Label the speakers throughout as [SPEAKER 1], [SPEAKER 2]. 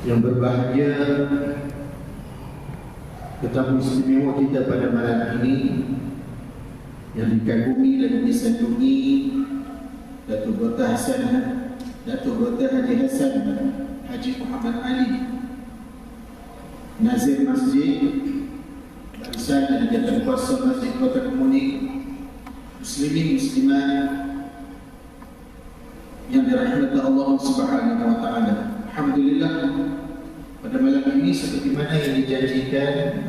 [SPEAKER 1] Yang berbahagia, tetapi istimewa kita pada malam ini yang dikagumi dan disandungi Datuk Dr. Haji Hassan Haji Muhammad Ali, Nazir Masjid Barisan dan Jawatankuasa Masjid Kota Kemuning, muslimin muslimat yang dirahmati Allah Subhanahu wa taala. Alhamdulillah, pada malam ini seperti mana yang dijanjikan,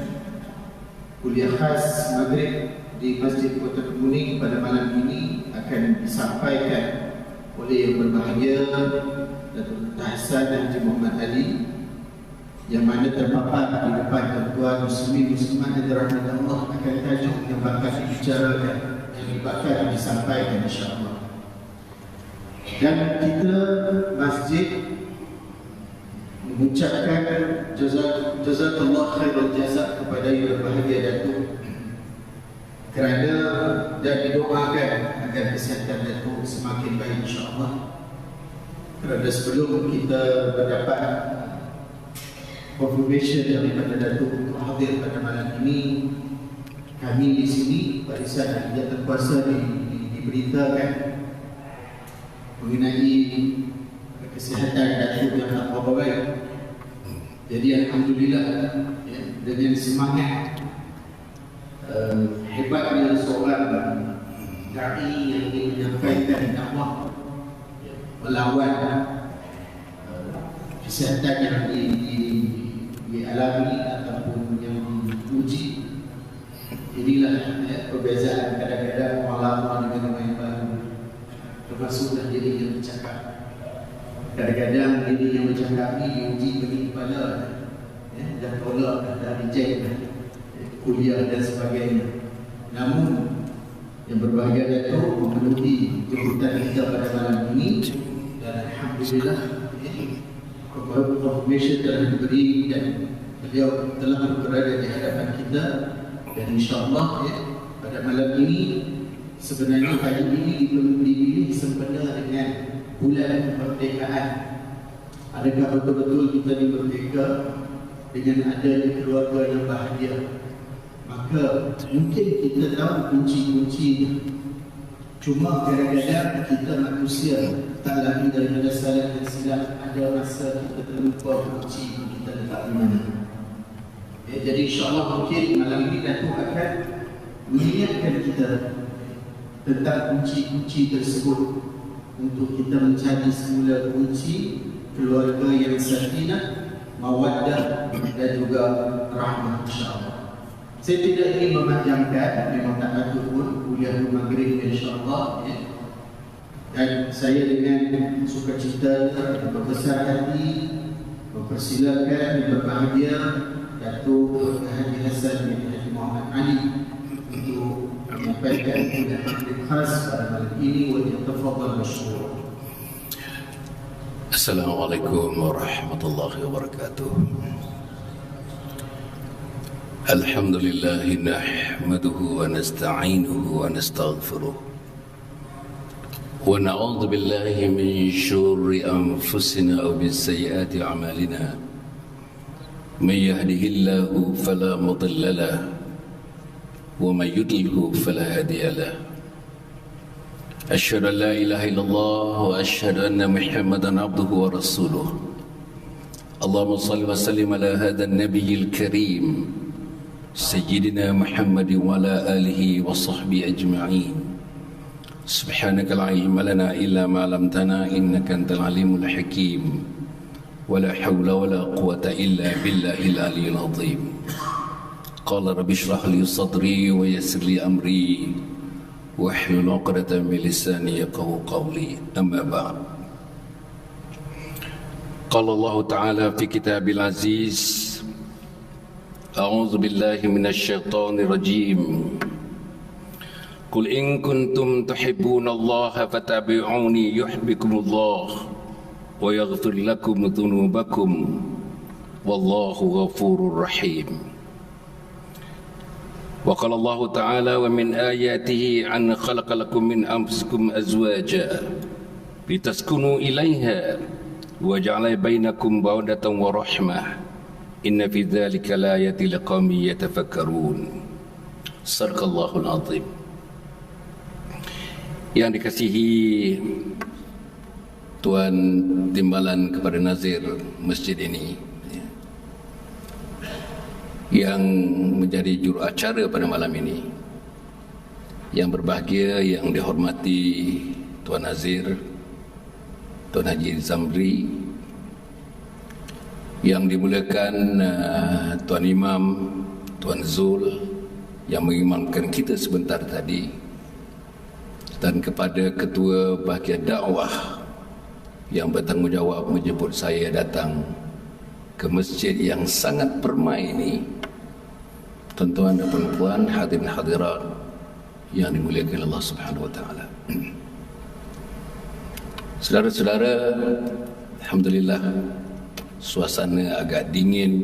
[SPEAKER 1] kuliah khas Maghrib di Masjid Kota Kemuning pada malam ini akan disampaikan oleh yang berbahagia Datuk Hasan Haji Muhammad Ali, yang mana terpapar di depan tuan-tuan muslimin muslimat yang dirahmati Allah akan tajuk yang bakal dibicarakan, yang bakal disampaikan insya-Allah. Dan kita masjid mengucapkan jazakallah khairul jazak kepada yang berbahagia Datuk kerana dan didoakan agar kesihatan Datuk semakin baik insya-Allah. Kerana sebelum kita mendapat confirmation daripada Datuk untuk hadir pada malam ini, kami di sini Barisan Jawatankuasa diberitakan mengenai kesihatan Datuk yang tak berapa baik. Jadi alhamdulillah, ya, dengan semangat hebatnya seorang dai yang ingin menyampaikan dakwah melawan kesihatan yang dialami ataupun yang diuji. Inilah ya, perbezaan kadang-kadang orang lama dengan orang yang baru. Termasuklah diri yang bercakap. Kadang-kadang diri yang bercakap ni diuji bagi kepala, ya, dan tolak dan reject kuliah dan sebagainya. Namun yang berbahagia Datuk memenuhi jemputan kita pada malam ini, dan alhamdulillah confirmation telah diberi dan beliau telah berada di hadapan kita. Dan insya-Allah ya, pada malam ini sebenarnya hari ini dipilih sempena dengan bulan kemerdekaan. Adakah betul-betul kita ni merdeka dengan adanya keluarga yang bahagia? Maka mungkin kita tahu kunci-kuncinya. Cuma kadang-kadang kita manusia tak lari daripada salah dan silap. Ada masa kita terlupa kunci kita letak di mana. Ya, jadi insya-Allah mungkin malam ini Datuk akan mengingatkan kita tentang kunci-kunci tersebut untuk kita mencari semula kunci keluarga yang sakinah, mawaddah dan juga rahmah insya-Allah. Saya tidak ingin memanjangkan, memang tak patut pun kuliah Maghrib insya-Allah ya. Dan saya dengan sukacita berbesar hati mempersilakan yang berbahagia Datuk Haji Hassan bin Haji Muhammad Ali untuk menyampaikan kuliah khas pada malam ini. Wa tafadhal masykur.
[SPEAKER 2] Assalamualaikum warahmatullahi wabarakatuh. Alhamdulillah nahmaduhu wa nasta'inuhu wa nastaghfiruh wa na'udzu billahi min syururi anfusina wa min sayyiati a'malina. May yahdihillahu fala mudilla lahu wa may yudlilhu fala hadiya lahu. Asyhadu an la ilaha illallah wa asyhadu anna Muhammadan abduhu wa rasuluh. Allahumma shalli wa sallim ala hadzal nabiyil karim Sayyidina Muhammad wa ala alihi wa sahbihi ajma'in. Subhanaka la ilma lana illa ma 'allamtana innaka antal alimul hakim. Wa la hawla wa la quwwata illa billahil aliyyil azim. Qala rabbi shrah li sadri wa yassir li amri wahlul 'uqdatam min lisani yafqahu qawli. Amma ba'd. Qala Allah Ta'ala fi kitabil aziz, A'udzu billahi minasy syaithanir rajim. Qul in kuntum tuhibbunallaha fattabi'uni yuhibbukumullah wa yaghfir lakum dzunubakum wallahu ghafurur rahim. Wa qala Allah Ta'ala wa min ayatihi an khalaqa lakum min anfusikum azwaja litaskunu ilaiha wa ja'ala bainakum mawaddatan wa rahmah inna fi dzalika laayatin liqaumin yatafakkarun. Sadaqallahul azim. Yang dikasihi Tuan Timbalan kepada Nazir masjid ini, yang menjadi juruacara pada malam ini, yang berbahagia, yang dihormati Tuan Nazir, Tuan Haji Zamri, yang dimuliakan Tuan Imam, Tuan Zul yang mengimamkan kita sebentar tadi, dan kepada Ketua Bahagian Dakwah yang bertanggungjawab menjemput saya datang ke masjid yang sangat permai ini, tuan-tuan dan puan-puan, hadirin hadirat yang dimuliakan Allah Subhanahu wa taala. Saudara-saudara, alhamdulillah suasana agak dingin.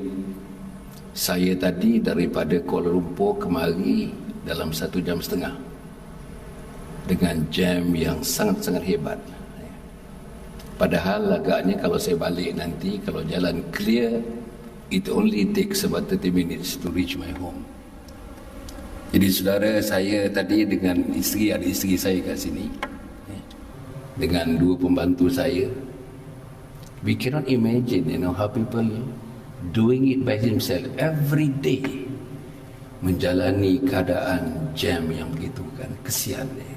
[SPEAKER 2] Saya tadi daripada Kuala Lumpur kemari dalam 1 jam setengah dengan jam yang sangat-sangat hebat. Padahal agaknya kalau saya balik nanti, kalau jalan clear, it only takes about 30 minutes to reach my home. Jadi saudara, saya tadi dengan isteri, ada isteri saya kat sini, dengan 2 pembantu saya. We cannot imagine, how people doing it by themselves every day, menjalani keadaan jam yang begitu kan, kesian dia.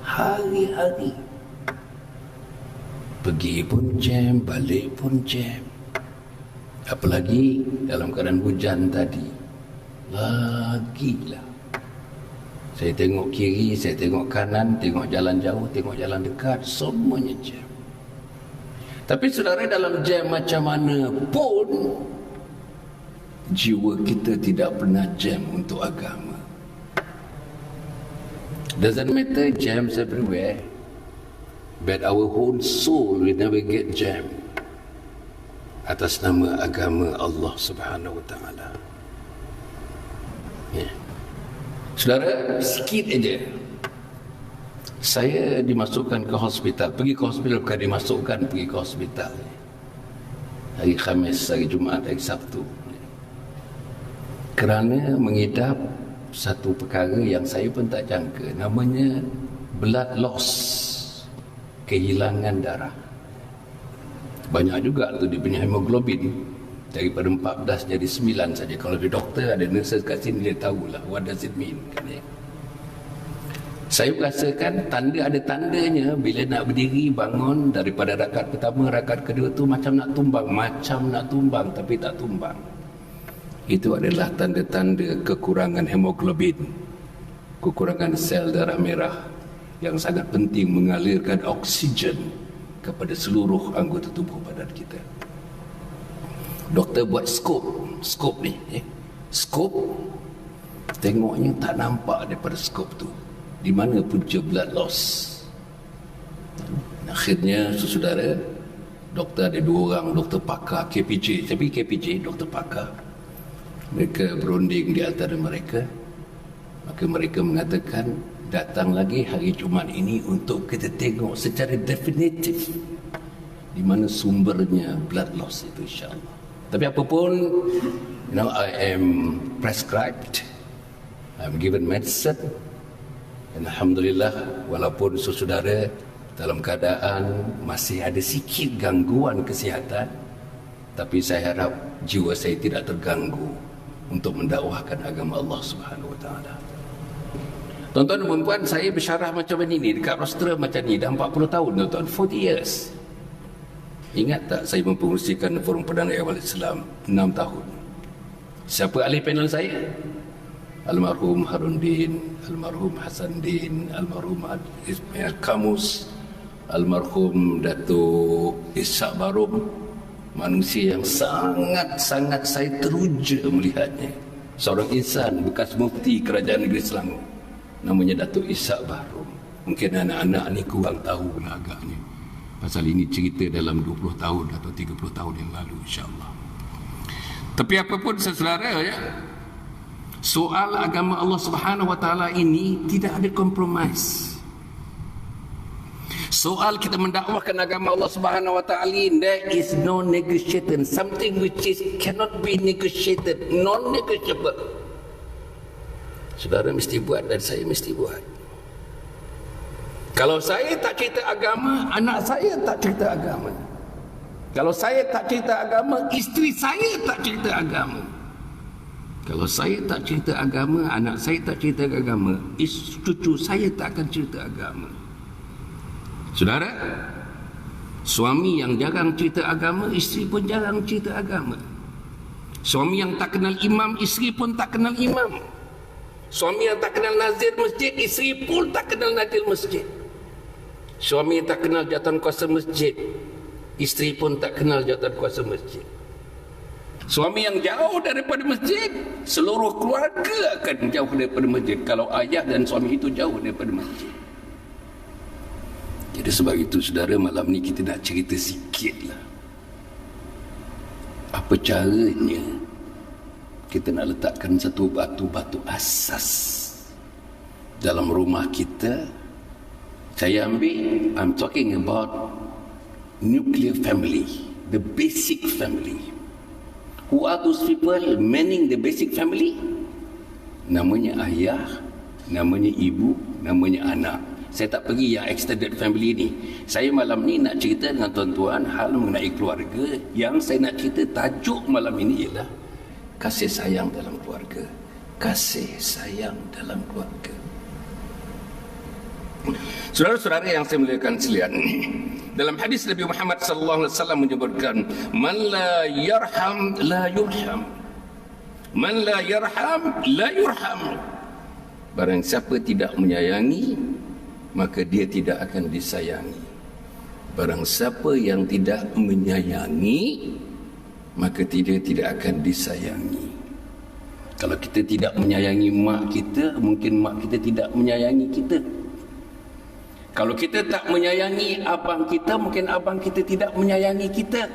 [SPEAKER 2] Hari-hari pergi pun jam, balik pun jam. Apalagi dalam keadaan hujan tadi, lagilah. Saya tengok kiri, saya tengok kanan, tengok jalan jauh, tengok jalan dekat, semuanya jam. Tapi saudara, dalam jam macam mana pun, jiwa kita tidak pernah jam untuk agama. Doesn't matter, jams everywhere, but our whole soul will never get jam atas nama agama Allah Subhanahu wa taala. Saudara, sikit aja saya dimasukkan ke hospital. Pergi ke hospital, bukan dimasukkan, pergi ke hospital. Hari Khamis, hari Jumaat, hari Sabtu. Kerana mengidap satu perkara yang saya pun tak jangka. Namanya blood loss, kehilangan darah. Banyak juga tu dia punya hemoglobin. Daripada 14 jadi 9 saja. Kalau di doktor, ada nurses kat sini, dia tahulah what does it mean kan, ya. Saya rasakan ada tandanya bila nak berdiri, bangun daripada rakaat pertama, rakaat kedua tu macam nak tumbang, tapi tak tumbang. Itu adalah tanda-tanda kekurangan hemoglobin, kekurangan sel darah merah yang sangat penting mengalirkan oksigen kepada seluruh anggota tubuh badan kita. Doktor buat skop ni, skop, tengoknya tak nampak daripada skop tu di mana punca blood loss. Akhirnya saudara, doktor ada 2 orang, doktor pakar KPJ, tapi KPJ doktor pakar, mereka berunding di antara mereka. Maka mereka mengatakan, datang lagi hari Jumaat ini untuk kita tengok secara definitif di mana sumbernya blood loss itu, insya-Allah. Tapi apapun, I am prescribed, I'm given medicine. Dan alhamdulillah, walaupun saudara dalam keadaan masih ada sikit gangguan kesihatan, tapi saya harap jiwa saya tidak terganggu untuk mendakwahkan agama Allah Subhanahu wa taala. Tuan-tuan dan puan-puan, saya bersyarah macam ini dekat rostra macam ni dah 40 tahun, tuan-tuan, 40 years. Ingat tak saya mempengerusikan Forum Perdana Awal Islam 6 tahun. Siapa ahli panel saya? Almarhum Harundin, Almarhum Hasanuddin, Almarhum Ismail Kamus, Almarhum Datuk Ishak Barum. Manusia yang sangat-sangat saya teruja melihatnya. Seorang insan bekas mufti Kerajaan Negeri Selangor, namanya Datuk Ishak Barum. Mungkin anak-anak ni kurang tahu lah agaknya, pasal ini cerita dalam 20 tahun atau 30 tahun yang lalu, insya-Allah. Tapi apapun saudara, ya, soal agama Allah Subhanahu wa taala ini tidak ada kompromis. Soal kita mendakwahkan agama Allah Subhanahu wa taala, there is no negotiation, something which is cannot be negotiated, non-negotiable. Saudara mesti buat dan saya mesti buat. Kalau saya tak cerita agama, anak saya tak cerita agama. Kalau saya tak cerita agama, isteri saya tak cerita agama. Kalau saya tak cerita agama, anak saya tak cerita agama, cucu saya tak akan cerita agama. Saudara, suami yang jarang cerita agama, isteri pun jarang cerita agama. Suami yang tak kenal imam, isteri pun tak kenal imam. Suami yang tak kenal nazir masjid, isteri pun tak kenal nazir masjid. Suami yang tak kenal jawatan kuasa masjid, isteri pun tak kenal jawatan kuasa masjid. Suami yang jauh daripada masjid, seluruh keluarga akan jauh daripada masjid kalau ayah dan suami itu jauh daripada masjid. Jadi sebab itu saudara, malam ni kita nak cerita sikit lah apa caranya kita nak letakkan satu batu-batu asas dalam rumah kita. Saya ambil, I'm talking about nuclear family, the basic family. Who are those people manning the basic family? Namanya ayah, namanya ibu, namanya anak. Saya tak pergi yang extended family ni. Saya malam ni nak cerita dengan tuan-tuan hal mengenai keluarga. Yang saya nak cerita, tajuk malam ini ialah kasih sayang dalam keluarga. Kasih sayang dalam keluarga. Saudara-saudara yang saya muliakan sekalian, dalam hadis Nabi Muhammad sallallahu alaihi wasallam menyebutkan, man la yarham la yurham. Man la yarham la yurham. Barang siapa tidak menyayangi, maka dia tidak akan disayangi. Barang siapa yang tidak menyayangi, maka dia tidak akan disayangi. Kalau kita tidak menyayangi mak kita, mungkin mak kita tidak menyayangi kita. Kalau kita tak menyayangi abang kita, mungkin abang kita tidak menyayangi kita.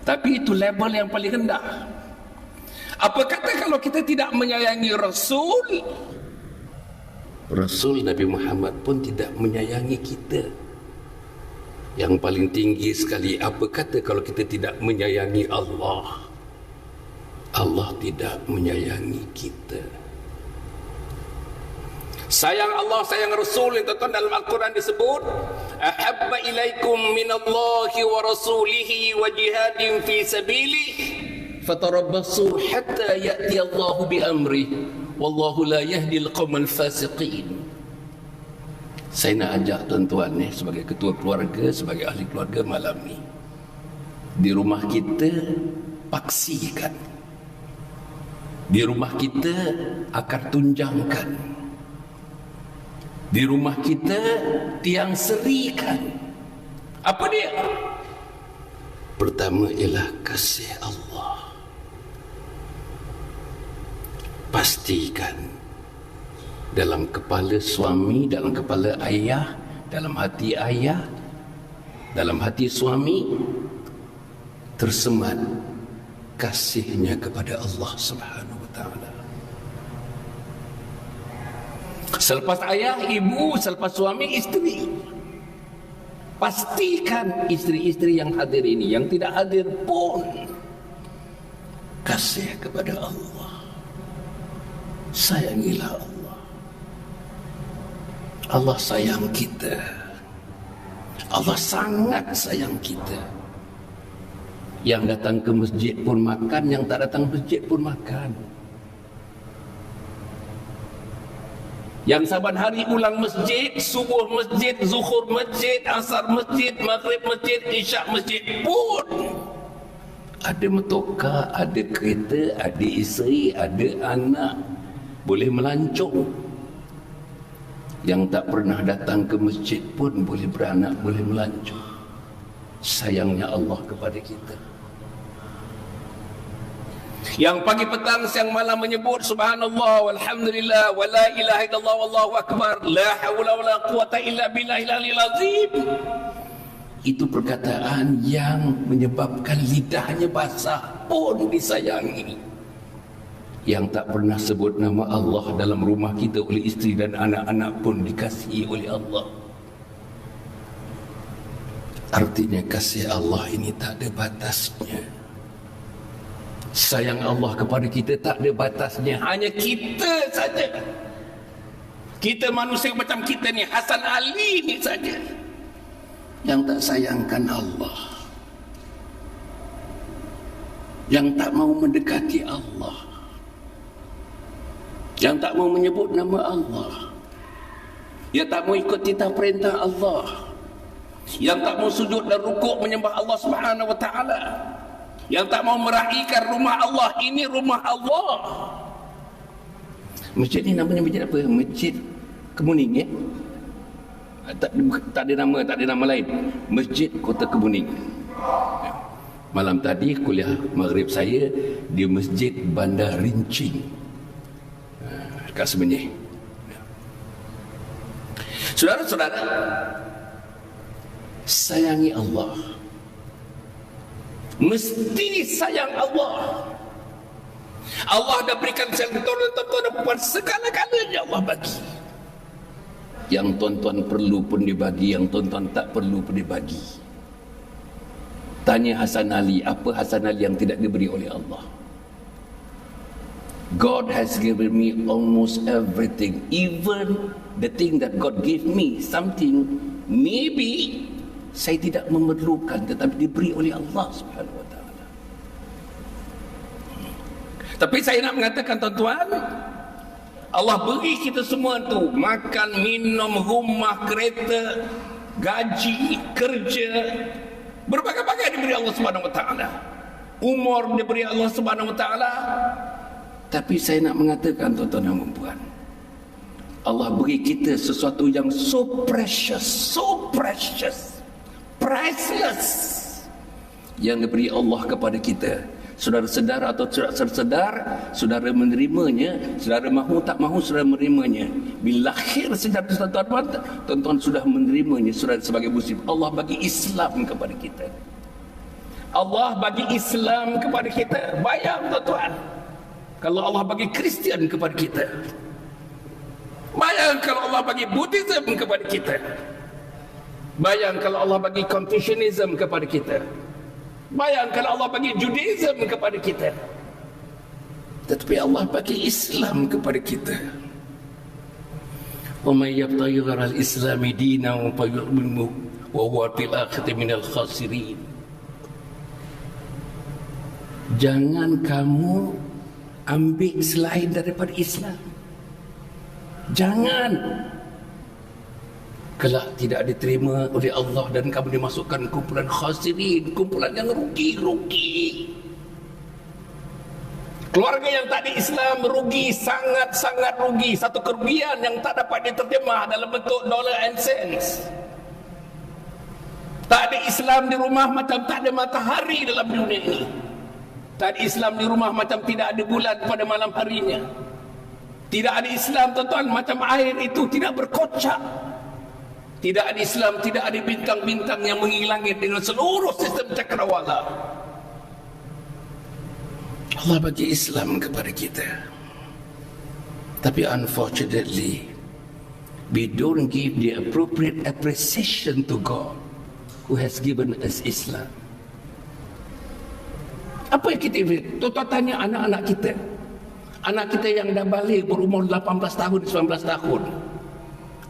[SPEAKER 2] Tapi itu level yang paling rendah. Apa kata kalau kita tidak menyayangi Rasul? Rasul Nabi Muhammad pun tidak menyayangi kita. Yang paling tinggi sekali, apa kata kalau kita tidak menyayangi Allah? Allah tidak menyayangi kita. Sayang Allah, sayang Rasul, tuan-tuan, dalam Al-Quran disebut, ahabba ilaikum minallahi wa rasulihi wa jihadin fi sabilih fatarabbasu hatta ya'ti Allahu bi amrih wallahu la yahdi al-qawmal fasiqin. Saya nak ajak tuan-tuan ni sebagai ketua keluarga, sebagai ahli keluarga malam ni, di rumah kita paksikan, di rumah kita akar tunjangkan, di rumah kita tiang serikan. Apa dia? Pertama ialah kasih Allah. Pastikan dalam kepala suami, dalam kepala ayah, dalam hati ayah, dalam hati suami tersemat kasihnya kepada Allah Subhanahu wa taala. Selepas ayah, ibu, selepas suami, isteri. Pastikan isteri-isteri yang hadir ini, yang tidak hadir pun, kasih kepada Allah. Sayangilah Allah. Allah sayang kita. Allah sangat sayang kita. Yang datang ke masjid pun makan, yang tak datang ke masjid pun makan. Yang saban hari ulang masjid, subuh masjid, zuhur masjid, asar masjid, maghrib masjid, isyak masjid pun ada motoka, ada kereta, ada isteri, ada anak, boleh melancong. Yang tak pernah datang ke masjid pun boleh beranak, boleh melancong. Sayangnya Allah kepada kita. Yang pagi petang siang malam menyebut subhanallah walhamdulillah wala ilaha illallah wallahu akbar la haula wala quwata illa billahil aliyil azim. Itu perkataan yang menyebabkan lidahnya basah pun disayangi. Yang tak pernah sebut nama Allah dalam rumah kita oleh isteri dan anak-anak pun dikasihi oleh Allah. Artinya kasih Allah ini tak ada batasnya. Sayang Allah kepada kita tak ada batasnya. Hanya kita saja. Kita manusia macam kita ni, Hasan Ali ni saja yang tak sayangkan Allah, yang tak mau mendekati Allah, yang tak mau menyebut nama Allah, yang tak mau ikut titah perintah Allah, yang tak mau sujud dan rukuk menyembah Allah Subhanahu wa taala, yang tak mau meraihkan rumah Allah. Ini rumah Allah. Masjid ni namanya masjid apa? Masjid Kemuning, ya? Tak ada nama lain. Masjid Kota Kemuning. Malam tadi kuliah maghrib saya di Masjid Bandar Rincing, dekat Semenyih. Saudara-saudara, sayangi Allah. Mesti sayang Allah. Allah dah berikan tuan-tuan dan puan segala-galanya Allah bagi. Yang tuan-tuan perlu pun dibagi, yang tuan-tuan tak perlu pun dibagi. Tanya Hasan Ali, apa Hasan Ali yang tidak diberi oleh Allah? God has given me almost everything. Even the thing that God gave me, something maybe saya tidak memerlukan, tetapi diberi oleh Allah Subhanahu wa taala. Tapi saya nak mengatakan tuan-tuan, Allah beri kita semua tu, makan, minum, rumah, kereta, gaji, kerja, berbagai-bagai diberi Allah Subhanahu wa taala. Umur diberi Allah Subhanahu wa taala. Tapi saya nak mengatakan tuan-tuan dan puan, Allah beri kita sesuatu yang so precious, priceless, yang diberi Allah kepada kita. Saudara sedar atau tidak sedar, saudara menerimanya, saudara mahu tak mahu, saudara menerimanya. Bila lahir sejak tuan-tuan sudah menerimanya, saudara sebagai muslim. Allah bagi Islam kepada kita. Allah bagi Islam kepada kita. Bayang tuan-tuan, kalau Allah bagi Kristian kepada kita. Bayang kalau Allah bagi Buddhism kepada kita. Bayang kalau Allah bagi Confucianism kepada kita. Bayang kalau Allah bagi Judaism kepada kita. Tetapi Allah bagi Islam kepada kita. Wa may yabtaghi ghairal islami dinan fa yu'minhu wa huwa fil akhirati minal khasirin. Jangan kamu ambil selain daripada Islam. Jangan. Kelak tidak diterima oleh Allah dan kamu dimasukkan kumpulan khasirin, kumpulan yang rugi. Keluarga yang tak di Islam rugi, sangat-sangat rugi. Satu kerugian yang tak dapat diterjemah dalam bentuk dollar and cents. Tak ada Islam di rumah macam tak ada matahari dalam dunia ini. Tak ada Islam di rumah macam tidak ada bulan pada malam harinya. Tidak ada Islam tuan-tuan macam air itu tidak berkocak. Tidak ada Islam, tidak ada bintang-bintang yang menghilangi dengan seluruh sistem cakrawala. Allah bagi Islam kepada kita. Tapi unfortunately, we don't give the appropriate appreciation to God who has given us Islam. Apa yang kita tuan-tuan tanya anak-anak kita. Anak kita yang dah balik berumur 18 tahun, 19 tahun.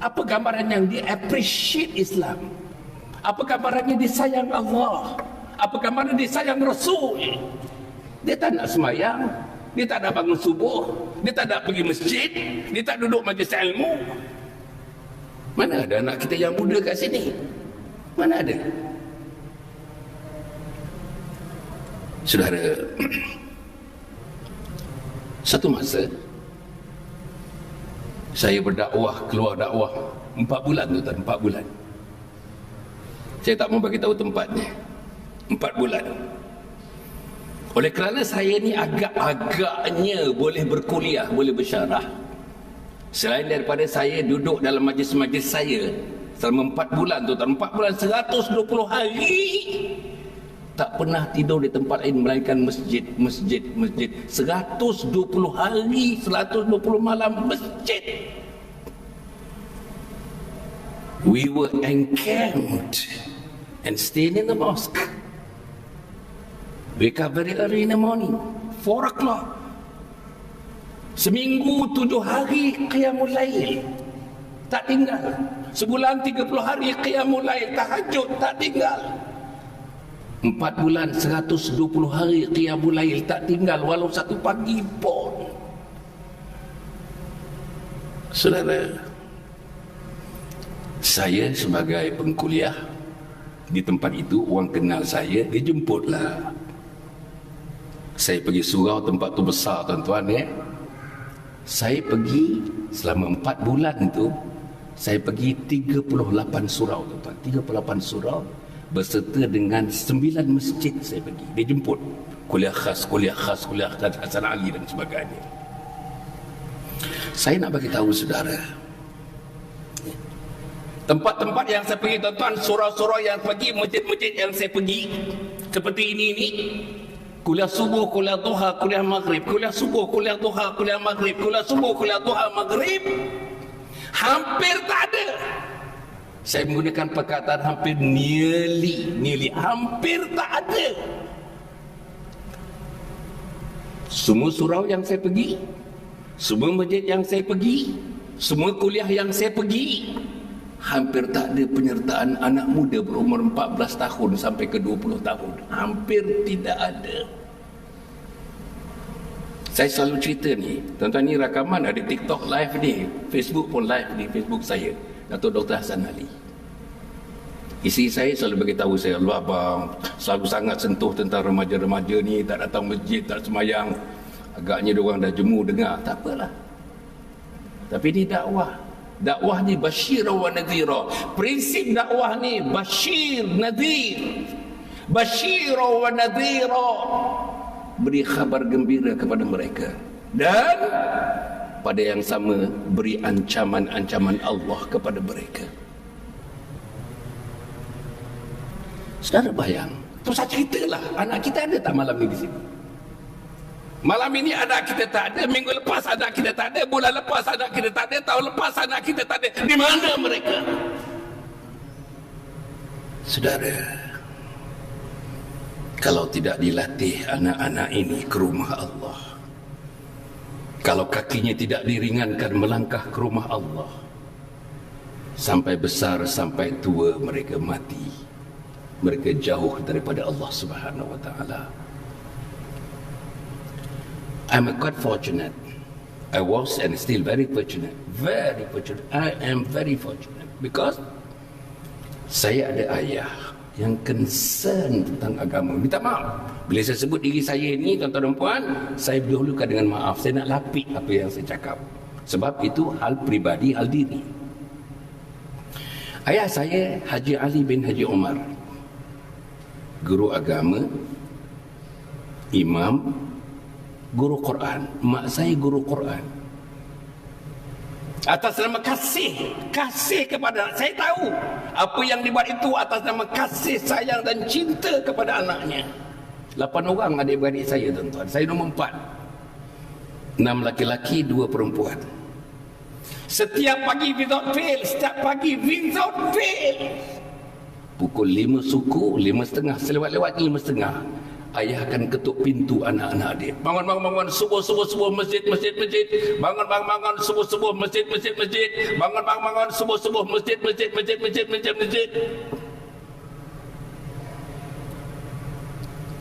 [SPEAKER 2] Apa gambaran yang dia appreciate Islam? Apa gambarannya dia sayang Allah? Apa gambaran dia sayang Rasul? Dia tak nak semayang, dia tak nak bangun subuh, dia tak nak pergi masjid, dia tak duduk majlis ilmu. Mana ada anak kita yang muda kat sini? Mana ada? Saudara, satu masa saya berdakwah, keluar dakwah 4 bulan tu kan, 4 bulan. Saya tak mau bagi tahu tempatnya. 4 bulan. Oleh kerana saya ni agak-agaknya boleh berkuliah, boleh bersyarah. Selain daripada saya duduk dalam majlis-majlis saya selama 4 bulan tu, 4 bulan 120 hari tak pernah tidur di tempat lain melainkan masjid. 120 hari, 120 malam masjid. We were encamped and stay in the mosque. Wake up very early in the morning, 4 o'clock. Seminggu 7 hari qiyamul lail, tak tinggal. Sebulan 30 hari qiyamul lail, tahajud, tak tinggal. 4 bulan 120 hari qiyamul lail, tak tinggal walau satu pagi pun. Saudara, saya sebagai pengkuliah di tempat itu, orang kenal saya, dia jemputlah. Saya pergi surau, tempat tu besar tuan-tuan ya. Saya pergi selama 4 bulan tu, saya pergi 38 surau tuan-tuan, 38 surau berserta dengan 9 masjid saya pergi. Dia jemput. Kuliah khas Hasan Ali dan sebagainya. Saya nak bagi tahu saudara, tempat-tempat yang saya pergi tuan-tuan, surau-surau yang pergi, masjid-masjid yang saya pergi seperti ini, kuliah subuh, kuliah duha, kuliah maghrib, kuliah subuh, kuliah duha, kuliah maghrib, kuliah subuh, kuliah duha, maghrib, hampir tak ada. Saya menggunakan perkataan hampir, nearly, hampir tak ada. Semua surau yang saya pergi, semua masjid yang saya pergi, semua kuliah yang saya pergi, hampir tak ada penyertaan anak muda berumur 14 tahun sampai ke 20 tahun. Hampir tidak ada. Saya selalu cerita ni, tuan-tuan, ni rakaman ada TikTok live ni, Facebook pun live di Facebook saya, Datuk Dr. Hasan Ali. Isteri saya selalu beritahu saya, Allah abang selalu sangat sentuh tentang remaja-remaja ni, tak datang masjid, tak semayang. Agaknya diorang dah jemu dengar. Tak apalah. Tapi ni dakwah. Dakwah ni basyir wa nadhira. Prinsip dakwah ni basyir, nadhir. Basyir wa nadhira. Beri khabar gembira kepada mereka. Dan pada yang sama beri ancaman-ancaman Allah kepada mereka. Saudara bayang, tu saya ceritalah, anak kita ada tak malam ni di sini? Malam ini anak kita tak ada, minggu lepas anak kita tak ada, bulan lepas anak kita tak ada, tahun lepas anak kita tak ada. Di mana mereka? Saudara, kalau tidak dilatih anak-anak ini ke rumah Allah, kalau kakinya tidak diringankan melangkah ke rumah Allah, sampai besar, sampai tua mereka mati, mereka jauh daripada Allah Subhanahu wa ta'ala. I'm quite fortunate. I was and still very fortunate. Very fortunate. I am very fortunate because saya ada ayah yang concern tentang agama. Minta maaf bila saya sebut diri saya ni, tuan-tuan dan puan, saya dahulukan dengan maaf. Saya nak lapik apa yang saya cakap, sebab itu hal pribadi, hal diri. Ayah saya Haji Ali bin Haji Omar, guru agama, imam, guru Quran. Mak saya guru Quran. Atas nama kasih kepada, saya tahu apa yang dibuat itu atas nama kasih, sayang dan cinta kepada anaknya. 8 orang adik-beradik saya tuan-tuan. Saya nombor 4. 6 laki-laki, 2 perempuan. Setiap pagi without fail, pukul 5 suku, 5.30, selewat-lewat 5.30, ayah akan ketuk pintu anak-anak dia. Bangun, subuh, masjid. Bangun, subuh, masjid. Bangun, subuh, masjid.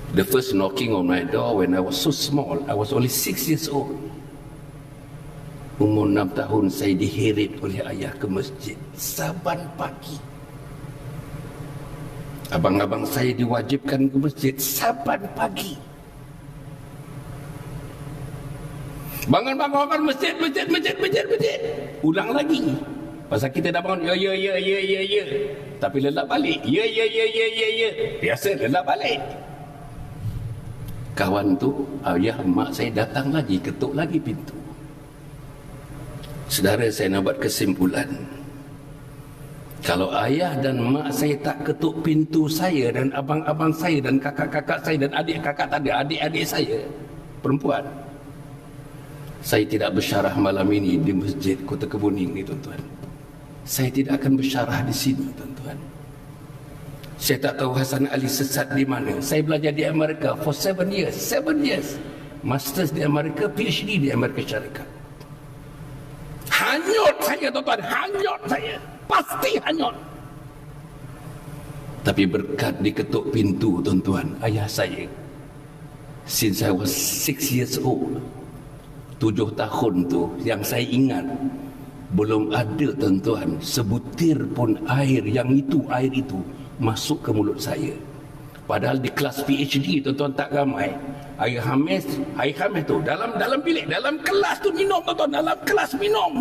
[SPEAKER 2] The first knocking on my door when I was so small, I was only 6 years old. Umur 6 tahun saya diheret oleh ayah ke masjid saban pagi. Abang-abang saya diwajibkan ke masjid saban pagi. Bangun, masjid. Ulang lagi. Pasal kita dah bangun, ya. Tapi lelap balik. Ya. Biasa lelap balik. Kawan tu, ayah mak saya datang lagi, ketuk lagi pintu. Saudara, saya nak buat kesimpulan. Kalau ayah dan mak saya tak ketuk pintu saya dan abang-abang saya dan kakak-kakak saya dan adik-adik saya perempuan, saya tidak bersyarah malam ini di masjid Kota Kebuning ni tuan-tuan. Saya tidak akan bersyarah di sini tuan-tuan. Saya tak tahu Hasan Ali sesat di mana. Saya belajar di Amerika for 7 years. 7 years. Masters di Amerika, PhD di Amerika Syarikat. Hanyut saya tuan-tuan, hanyut saya. Pasti hanyut. Tapi berkat diketuk pintu tuan-tuan, ayah saya. Since I was 6 years old. 7 tahun tu yang saya ingat, belum ada tuan-tuan sebutir pun air air itu masuk ke mulut saya. Padahal di kelas PhD tuan-tuan tak ramai. Air Hamis tu dalam bilik, dalam kelas tu minum tuan-tuan, dalam kelas minum.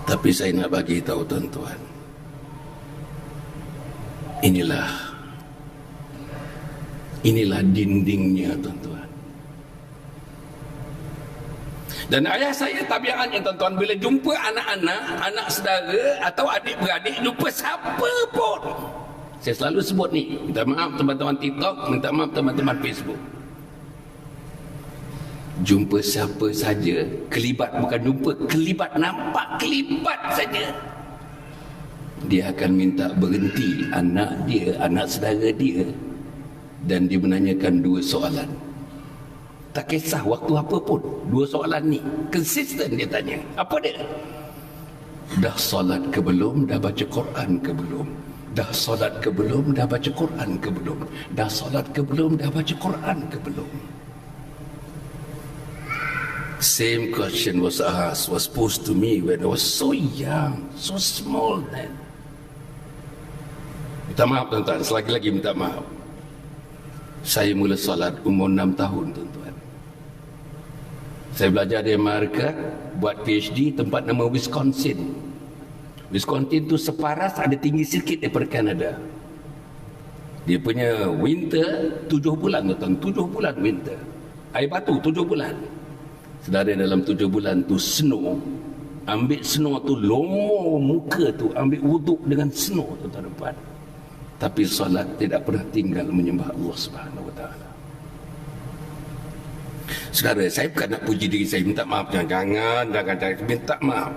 [SPEAKER 2] Tapi saya nak bagi tahu tuan-tuan, inilah dindingnya tuan-tuan. Dan ayah saya tabiatnya tuan-tuan, bila jumpa anak-anak, anak saudara atau adik-beradik, jumpa siapa pun, saya selalu sebut ni, minta maaf teman-teman TikTok, minta maaf teman-teman Facebook, jumpa siapa saja, kelibat, bukan jumpa, kelibat, nampak kelibat saja, dia akan minta berhenti anak dia, anak saudara dia, dan dia menanyakan 2 soalan. Tak kisah waktu apa pun, 2 soalan ni konsisten dia tanya. Apa dia? Dah solat ke belum? Dah baca Quran ke belum? Dah solat ke belum? Dah baca Quran ke belum? Dah solat ke belum? Dah baca Quran ke belum? Same question was posed to me when I was so young, so small then. Minta maaf tuan-tuan, selagi-lagi minta maaf. Saya mula solat umur 6 tahun tuan-tuan. Saya belajar di Amerika, buat PhD, tempat nama Wisconsin. Wisconsin tu separas, ada tinggi sikit daripada Canada. Dia punya winter 7 bulan tuan-tuan, 7 bulan winter. Air batu 7 bulan. Sedara dalam 7 bulan tu snow. Ambil snow tu, lomo muka tu, ambil wuduk dengan snow tuan-tuan. Tapi solat tidak pernah tinggal menyembah Allah Subhanahu Wa Taala. Saudara, saya bukan nak puji diri saya, minta maaf, jangan minta maaf.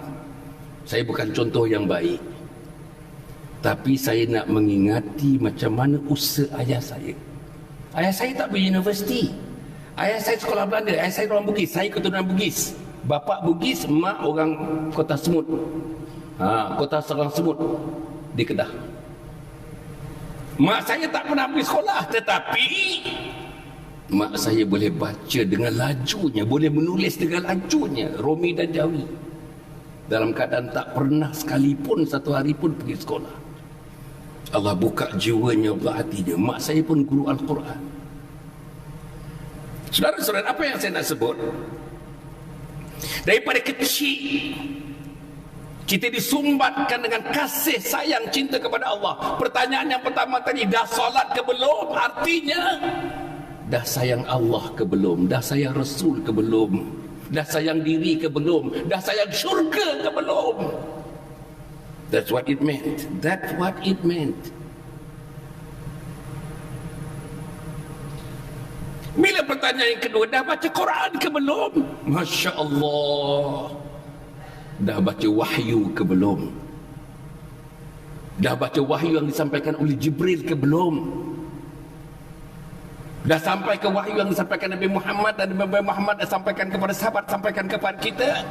[SPEAKER 2] Saya bukan contoh yang baik. Tapi saya nak mengingati macam mana usaha ayah saya. Ayah saya tak pergi universiti. Ayah saya sekolah Belanda, ayah saya orang Bugis, saya keturunan Bugis. Bapa Bugis, mak orang Kota Semut. Kota Serang Semut di Kedah. Mak saya tak pernah pergi sekolah, tetapi mak saya boleh baca dengan lajunya, boleh menulis dengan lajunya, Romi dan Jawi. Dalam keadaan tak pernah sekalipun satu hari pun pergi sekolah. Allah buka jiwanya, buka hatinya. Mak saya pun guru Al-Quran. Saudara-saudara, apa yang saya nak sebut? Daripada kecil kita disumbatkan dengan kasih sayang cinta kepada Allah. Pertanyaan yang pertama tadi, dah solat ke belum? Artinya dah sayang Allah ke belum? Dah sayang Rasul ke belum? Dah sayang diri ke belum? Dah sayang syurga ke belum? That's what it meant. That's what it meant. Bila pertanyaan yang kedua, dah baca Quran ke belum? Masya Allah. Dah baca wahyu ke belum? Dah baca wahyu yang disampaikan oleh Jibril ke belum? Dah sampai ke wahyu yang disampaikan Nabi Muhammad, dan Nabi Muhammad dah sampaikan kepada sahabat, sampaikan kepada kita.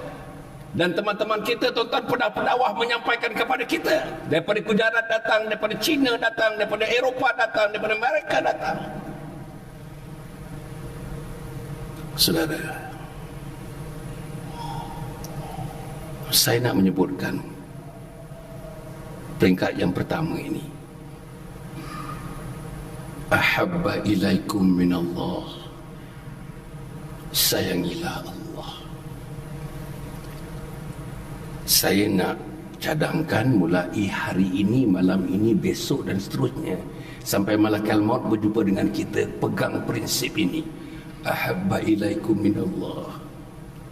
[SPEAKER 2] Dan teman-teman kita, tuan-tuan, pendakwah menyampaikan kepada kita. Daripada Gujarat datang, daripada China datang, daripada Eropah datang, daripada Amerika datang. Saudara, saya nak menyebutkan peringkat yang pertama ini. Ahabba ilaikum minallah, sayangilah Allah. Saya nak cadangkan mulai hari ini, malam ini, besok dan seterusnya, sampai malakal maut berjumpa dengan kita, pegang prinsip ini. Ahabba ilaikum minallah,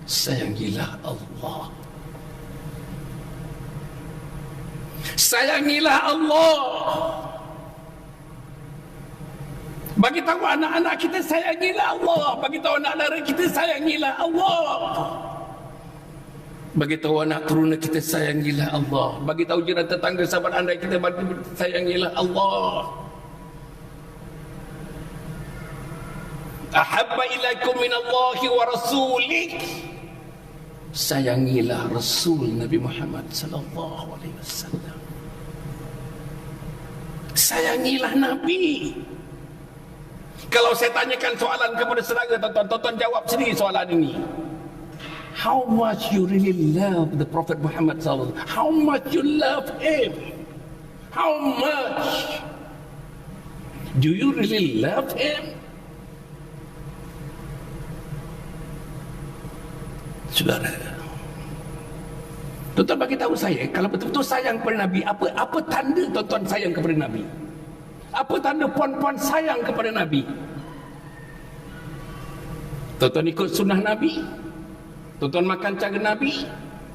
[SPEAKER 2] sayangilah Allah. Sayangilah Allah. Bagi tahu anak-anak kita, sayangilah Allah. Bagi tahu anak-anak kita, sayangilah Allah. Bagi tahu anak turunan kita, sayangilah Allah. Bagi tahu jiran tetangga sahabat anda kita, sayangilah Allah. Ahabba ilaikum minallahi wa rasulih. Sayangilah Rasul Nabi Muhammad sallallahu alaihi wasallam. Sayangilah Nabi. Kalau saya tanyakan soalan kepada saudara, tonton jawab sendiri soalan ini. How much you really love the Prophet Muhammad sallallahu alaihi wasallam? How much you love him? How much do you really love him? Saudara, tuan-tuan bagi tahu saya, kalau betul-betul sayang kepada Nabi, apa tanda tuan-tuan sayang kepada Nabi? Apa tanda puan-puan sayang kepada Nabi? Tuan-tuan ikut sunnah Nabi? Tuan-tuan makan cara Nabi?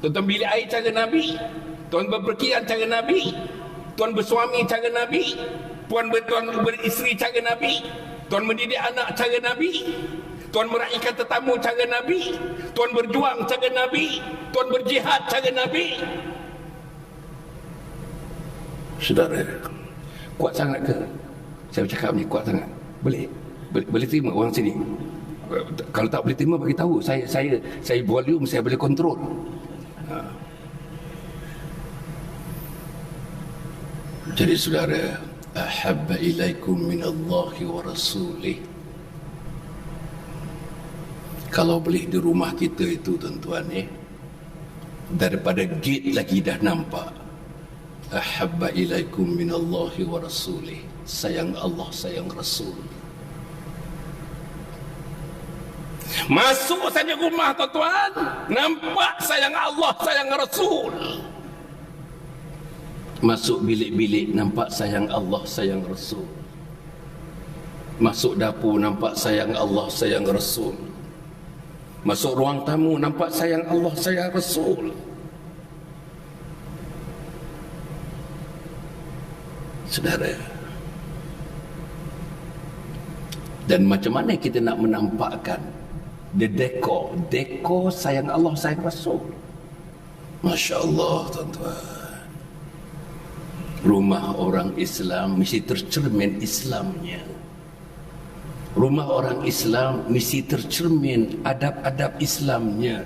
[SPEAKER 2] Tuan-tuan bilik air cara Nabi? Tuan berpergian cara Nabi? Tuan bersuami cara Nabi? Tuan beristeri cara Nabi? Tuan mendidik anak cara Nabi? Tuan meraihkan tetamu cara Nabi? Tuan berjuang cara Nabi? Tuan berjihad cara Nabi? Saudara, kuat sangat ke? Saya bercakap ni kuat sangat. Boleh terima orang sini? Kalau tak boleh terima, bagi tahu. Saya volume saya boleh kontrol. Jadi saudara, ahabba ilaikum minallahi wa rasulih. Kalau boleh di rumah kita itu tuan-tuan, daripada gate lagi dah nampak. Ahabba ilaikum minallahi wa rasulih. Sayang Allah, sayang Rasul. Masuk saja rumah tuan-tuan, nampak sayang Allah, sayang Rasul. Masuk bilik-bilik, nampak sayang Allah, sayang Rasul. Masuk dapur, nampak sayang Allah, sayang Rasul. Masuk ruang tamu, nampak sayang Allah, sayang Rasul. Saudara, dan macam mana kita nak menampakkan the dekor sayang Allah, sayang Rasul? Masya Allah tuan-tuan, rumah orang Islam mesti tercermin Islamnya. Rumah orang Islam mesti tercermin adab-adab Islamnya.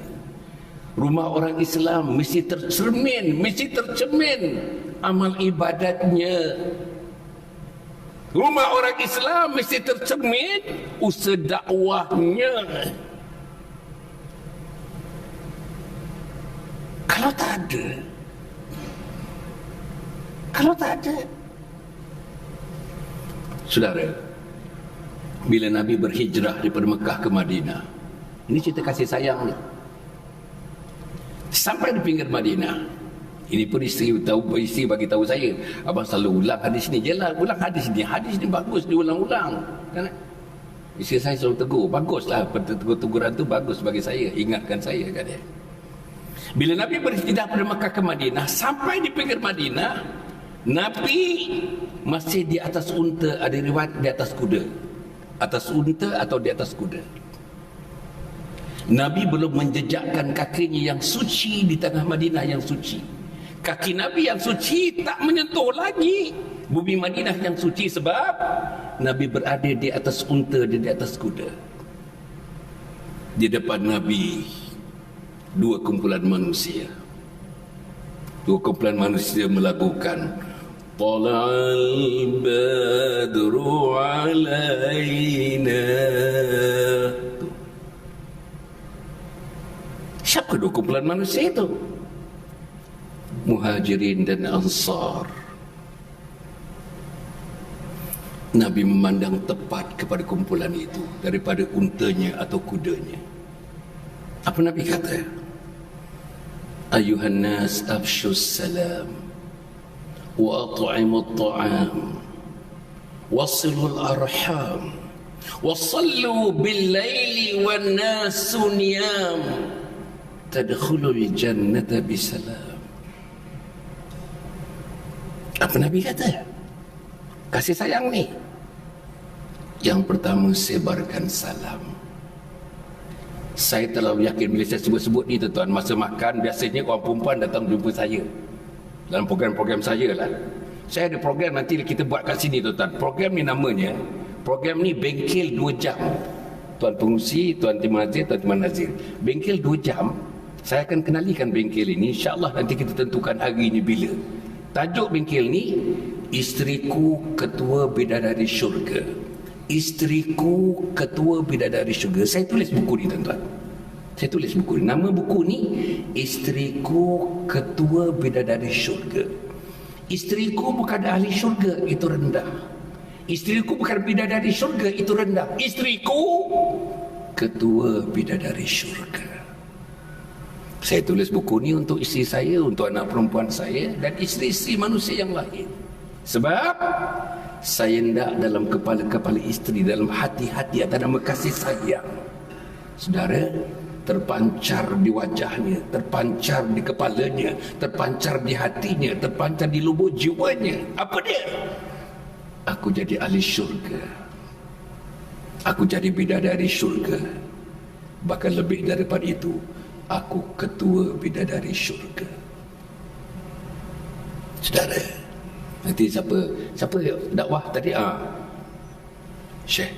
[SPEAKER 2] Rumah orang Islam mesti tercermin amal ibadatnya. Rumah orang Islam mesti tercermin usaha dakwahnya. Kalau tak ada, saudara, bila Nabi berhijrah daripada Mekah ke Madinah, ini cerita kasih sayang ni. Sampai di pinggir Madinah, ini pun isteri bagi tahu saya, abang selalu ulang hadis ni. Jelah, ulang hadis ni bagus diulang-ulang. Kan? Isteri saya selalu tegur, baguslah teguran tu bagus bagi saya, ingatkan saya kan dia. Bila Nabi berhijrah dari Mekah ke Madinah, sampai di pinggir Madinah, Nabi masih di atas unta, ada riwayat di atas kuda. Atas unta atau di atas kuda. Nabi belum menjejakkan kakinya yang suci di tengah Madinah yang suci. Kaki Nabi yang suci tak menyentuh lagi bumi Madinah yang suci, sebab Nabi berada di atas unta dan di atas kuda. Di depan Nabi dua kumpulan manusia melakukan Tala'al badru alaina. Siapa dua kumpulan manusia itu? Muhajirin dan Ansar. Nabi memandang tepat kepada kumpulan itu daripada untanya atau kudanya. Apa Nabi kata? Ayuhan nas afshus salam wa at'imut ta'am wasilul arham wasallu bil laili wan nasu niyam tadkhulul jannata bisalam. Apa Nabi kata? Kasih sayang ni. Yang pertama, sebarkan salam. Saya terlalu yakin bila saya sebut-sebut ni tuan-tuan, masa makan biasanya orang perempuan datang jumpa saya dalam program-program saya lah. Saya ada program nanti kita buat kat sini tuan-tuan. Program ni namanya, program ni bengkel 2 jam. Tuan Pengurusi, Tuan Timur Nazir, Tuan Timur Nazir. Bengkel 2 jam. Saya akan kenalikan bengkel ini. InsyaAllah nanti kita tentukan hari ini bila. Tajuk bengkel ni, Isteriku Ketua Bidadari Syurga. Isteriku Ketua Bidadari Syurga. Saya tulis buku ni tuan-tuan. Saya tulis buku ni. Nama buku ni Isteriku Ketua Bidadari Syurga. Isteriku bukan ahli syurga, itu rendah. Isteriku bukan bidadari syurga, itu rendah. Isteriku Ketua Bidadari Syurga. Saya tulis buku ni untuk isteri saya, untuk anak perempuan saya dan isteri-isteri manusia yang lain. Sebab saya hendak dalam kepala-kepala isteri, dalam hati-hati atas nama kasih sayang, saudara, terpancar di wajahnya, terpancar di kepalanya, terpancar di hatinya, terpancar di lubuk jiwanya. Apa dia? Aku jadi ahli syurga. Aku jadi bidadari syurga. Bahkan lebih daripada itu, aku ketua bidadari syurga. Saudara, nanti siapa dakwah tadi? Syekh.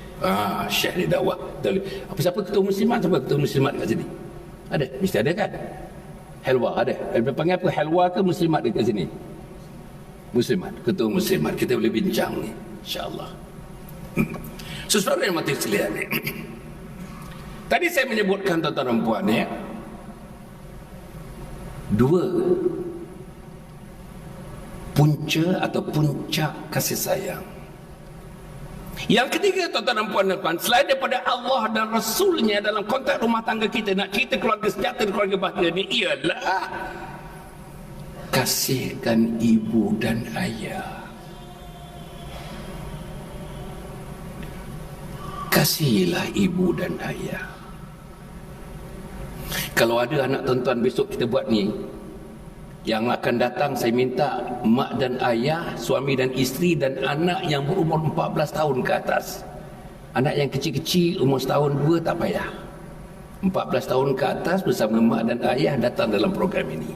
[SPEAKER 2] Syekh dia dakwah. Siapa ketua muslimat? Siapa ketua muslimat kat sini? Ada? Mesti ada kan? Helwa ada. Panggil apa? Helwa ke muslimat dekat sini? Muslimat. Ketua muslimat. Kita boleh bincang ni, insya-Allah. Sesuatu yang mati sekalian ni. Tadi saya menyebutkan tuan-tuan dan puan ya, 2 punca atau puncak kasih sayang. Yang ketiga tuan-tuan dan puan, selain daripada Allah dan Rasulnya dalam konteks rumah tangga kita, nak cerita keluarga sejahtera, keluarga bahagia ni, ialah kasihkan ibu dan ayah. Kasihilah ibu dan ayah. Kalau ada anak tuan-tuan besok kita buat ni, yang akan datang saya minta mak dan ayah, suami dan isteri dan anak yang berumur 14 tahun ke atas. Anak yang kecil-kecil umur setahun 2 tak payah. 14 tahun ke atas bersama mak dan ayah datang dalam program ini.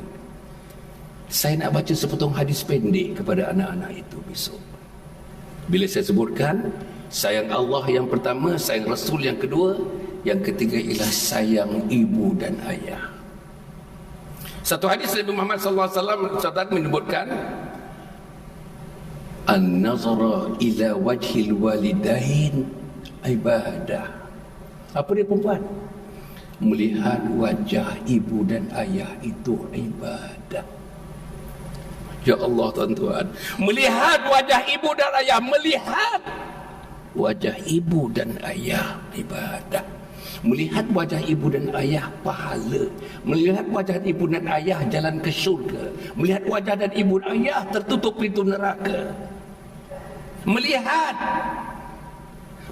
[SPEAKER 2] Saya nak baca sepotong hadis pendek kepada anak-anak itu besok. Bila saya sebutkan sayang Allah yang pertama, sayang Rasul yang kedua, yang ketiga ialah sayang ibu dan ayah. Satu hadis Nabi Muhammad SAW menyebutkan, an-nazara ila wajhil walidain ibadah. Apa dia perempuan? Melihat wajah ibu dan ayah itu ibadah. Ya Allah tuan-tuan, melihat wajah ibu dan ayah, melihat wajah ibu dan ayah ibadah. Melihat wajah ibu dan ayah pahala. Melihat wajah ibu dan ayah jalan ke syurga. Melihat wajah dan ibu dan ayah tertutup pintu neraka. Melihat,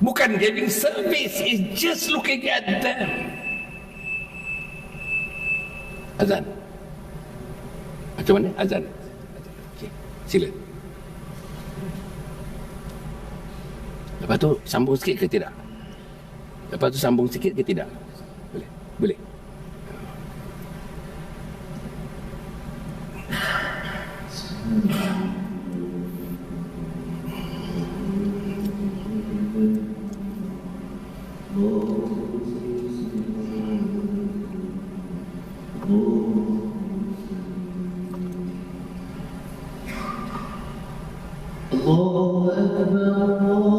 [SPEAKER 2] bukan giving service, it's just looking at them. Azan. Macam mana azan? Okay, sila. Lepas tu sambung sikit ke tidak? Lepas tu sambung sikit ke tidak? Boleh? Boleh.
[SPEAKER 1] Allahu Akbar.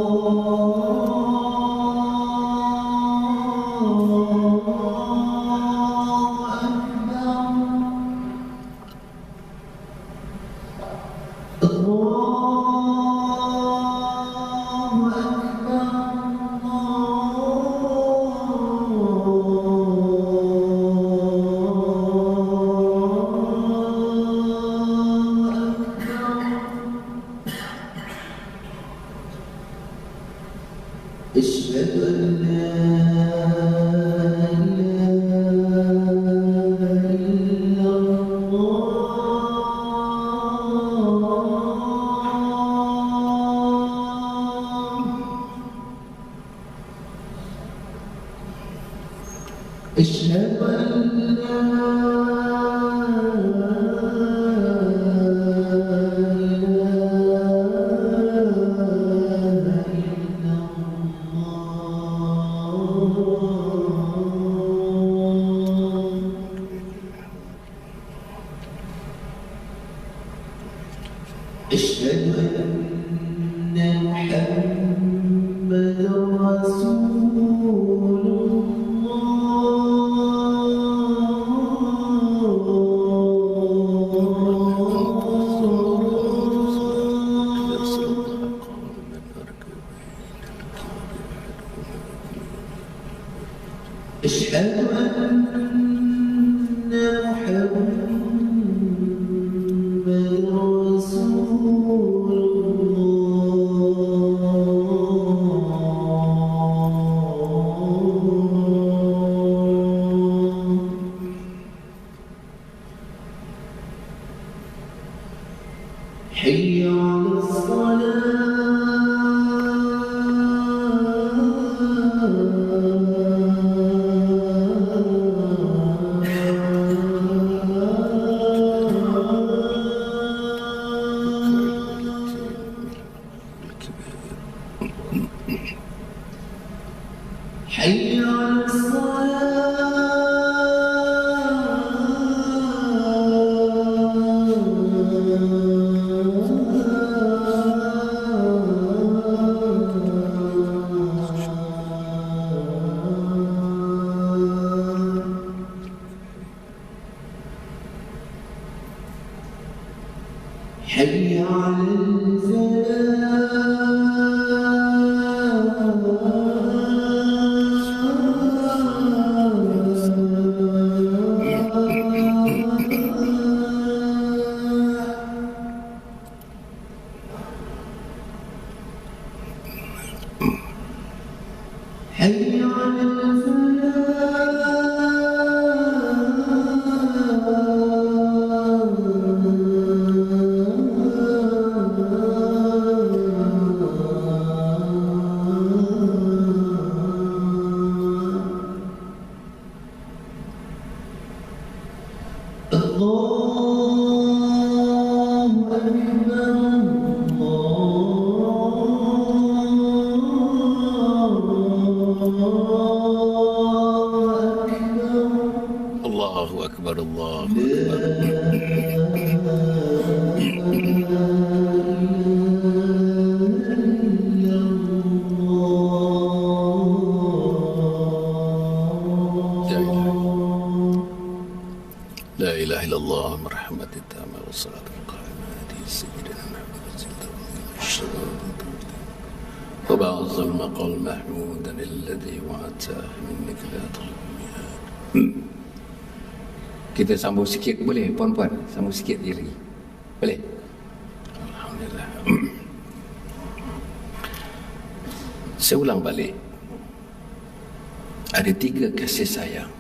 [SPEAKER 1] أشهد أن لا إله إلا الله أشهد أن لا أشهد أن محمدا رسول الله. أشهد أن حي على الصلاة حي على حي على حي على الله أكبر الله أكبر لا إله إلا الله مرحمة التامة والصلاة القائمة هذه سيدنا محمد وبعض المقال محمودا الذي وعدته منك لا تظلم. Kita sambung sikit boleh puan-puan? Sambung sikit je lagi. Boleh? Alhamdulillah. Saya ulang balik. Ada 3 kasih sayang.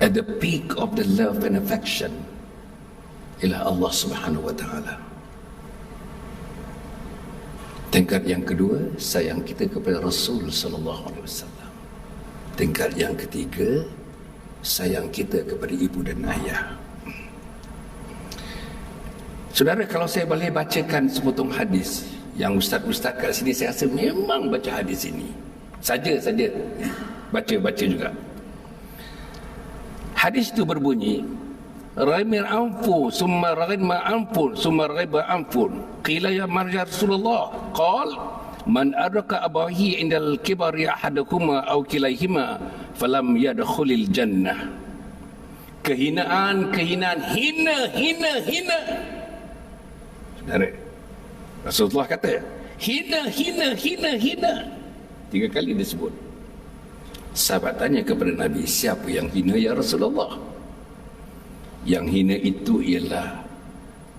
[SPEAKER 1] At the peak of the love and affection ialah Allah Subhanahu wa taala. Tingkat yang kedua, sayang kita kepada Rasul sallallahu alaihi wasallam. Tingkat yang ketiga, sayang kita kepada ibu dan ayah. Saudara, kalau saya boleh bacakan sepotong hadis yang ustaz-ustaz kat sini, saya rasa memang baca hadis ini saja baca juga. Hadis itu berbunyi, Raimir anfu summa raghima anfun summa raghiba anfun qila ya marja Rasulullah qal man adraka abawahi indal kibari ahadukuma aw kilaihima falam yadkhulil jannah. Kehinaan hina. Saudara, Rasulullah kata hina. 3 kali disebut. Sahabat tanya kepada Nabi, siapa yang hina ya Rasulullah? Yang hina itu ialah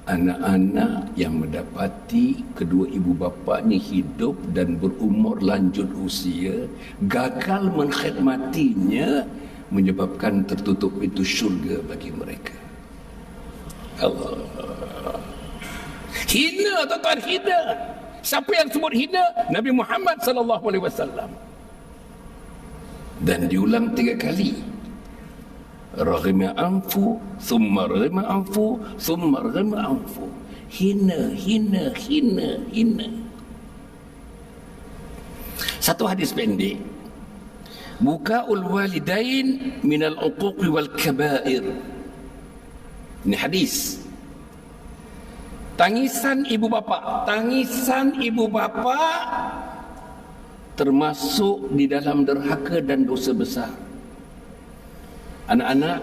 [SPEAKER 1] anak-anak yang mendapati kedua ibu bapanya hidup dan berumur lanjut usia, gagal mengkhidmatinya, menyebabkan tertutup pintu syurga bagi mereka. Allah. Hina atau tak hina? Siapa yang sebut hina? Nabi Muhammad sallallahu alaihi wasallam.
[SPEAKER 2] Dan diulang 3 kali. Raghima anfu, thumma raghima anfu, thumma raghima anfu. Hina, hina, hina, hina. Satu hadis pendek. Buka'ul walidain minal uquqi wal kabair. Ini hadis. Tangisan ibu bapa, tangisan ibu bapa termasuk di dalam derhaka dan dosa besar. Anak-anak,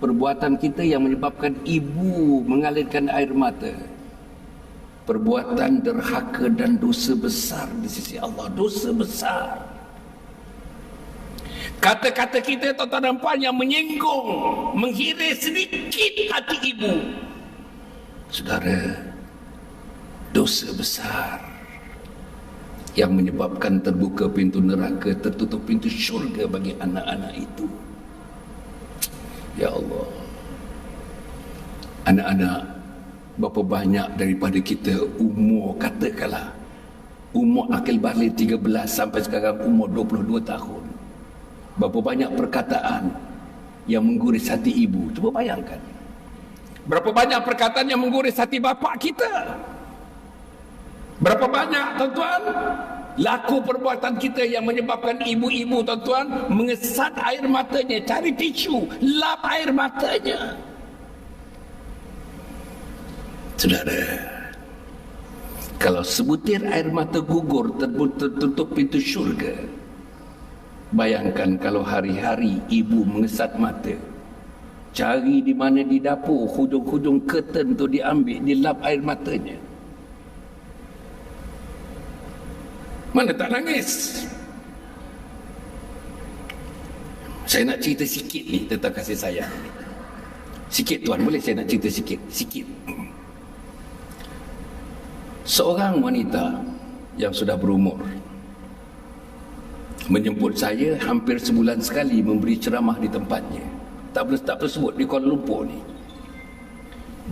[SPEAKER 2] perbuatan kita yang menyebabkan ibu mengalirkan air mata, perbuatan derhaka dan dosa besar di sisi Allah, dosa besar. Kata-kata kita, tuan-tuan dan puan, yang menyinggung, menghiris sedikit hati ibu, saudara, dosa besar yang menyebabkan terbuka pintu neraka, tertutup pintu syurga bagi anak-anak itu. Ya Allah, anak-anak, berapa banyak daripada kita umur, katakanlah umur akil balik 13 sampai sekarang umur 22 tahun, berapa banyak perkataan yang mengguris hati ibu. Cuba bayangkan, berapa banyak perkataan yang mengguris hati bapa kita. Berapa banyak, tuan-tuan, laku perbuatan kita yang menyebabkan ibu-ibu, tuan-tuan, mengesat air matanya, cari tisu, lap air matanya. Saudara, kalau sebutir air mata gugur tertutup pintu syurga, bayangkan kalau hari-hari ibu mengesat mata, cari di mana di dapur, hujung-hujung curtain tu diambil, dilap air matanya. Mana tak nangis? Saya nak cerita sikit ni tentang kasih sayang. Sikit tuan, boleh saya nak cerita sikit? Sikit. Seorang wanita yang sudah berumur menjemput saya hampir sebulan sekali memberi ceramah di tempatnya. Tak perlu sebut, di Kuala Lumpur ni.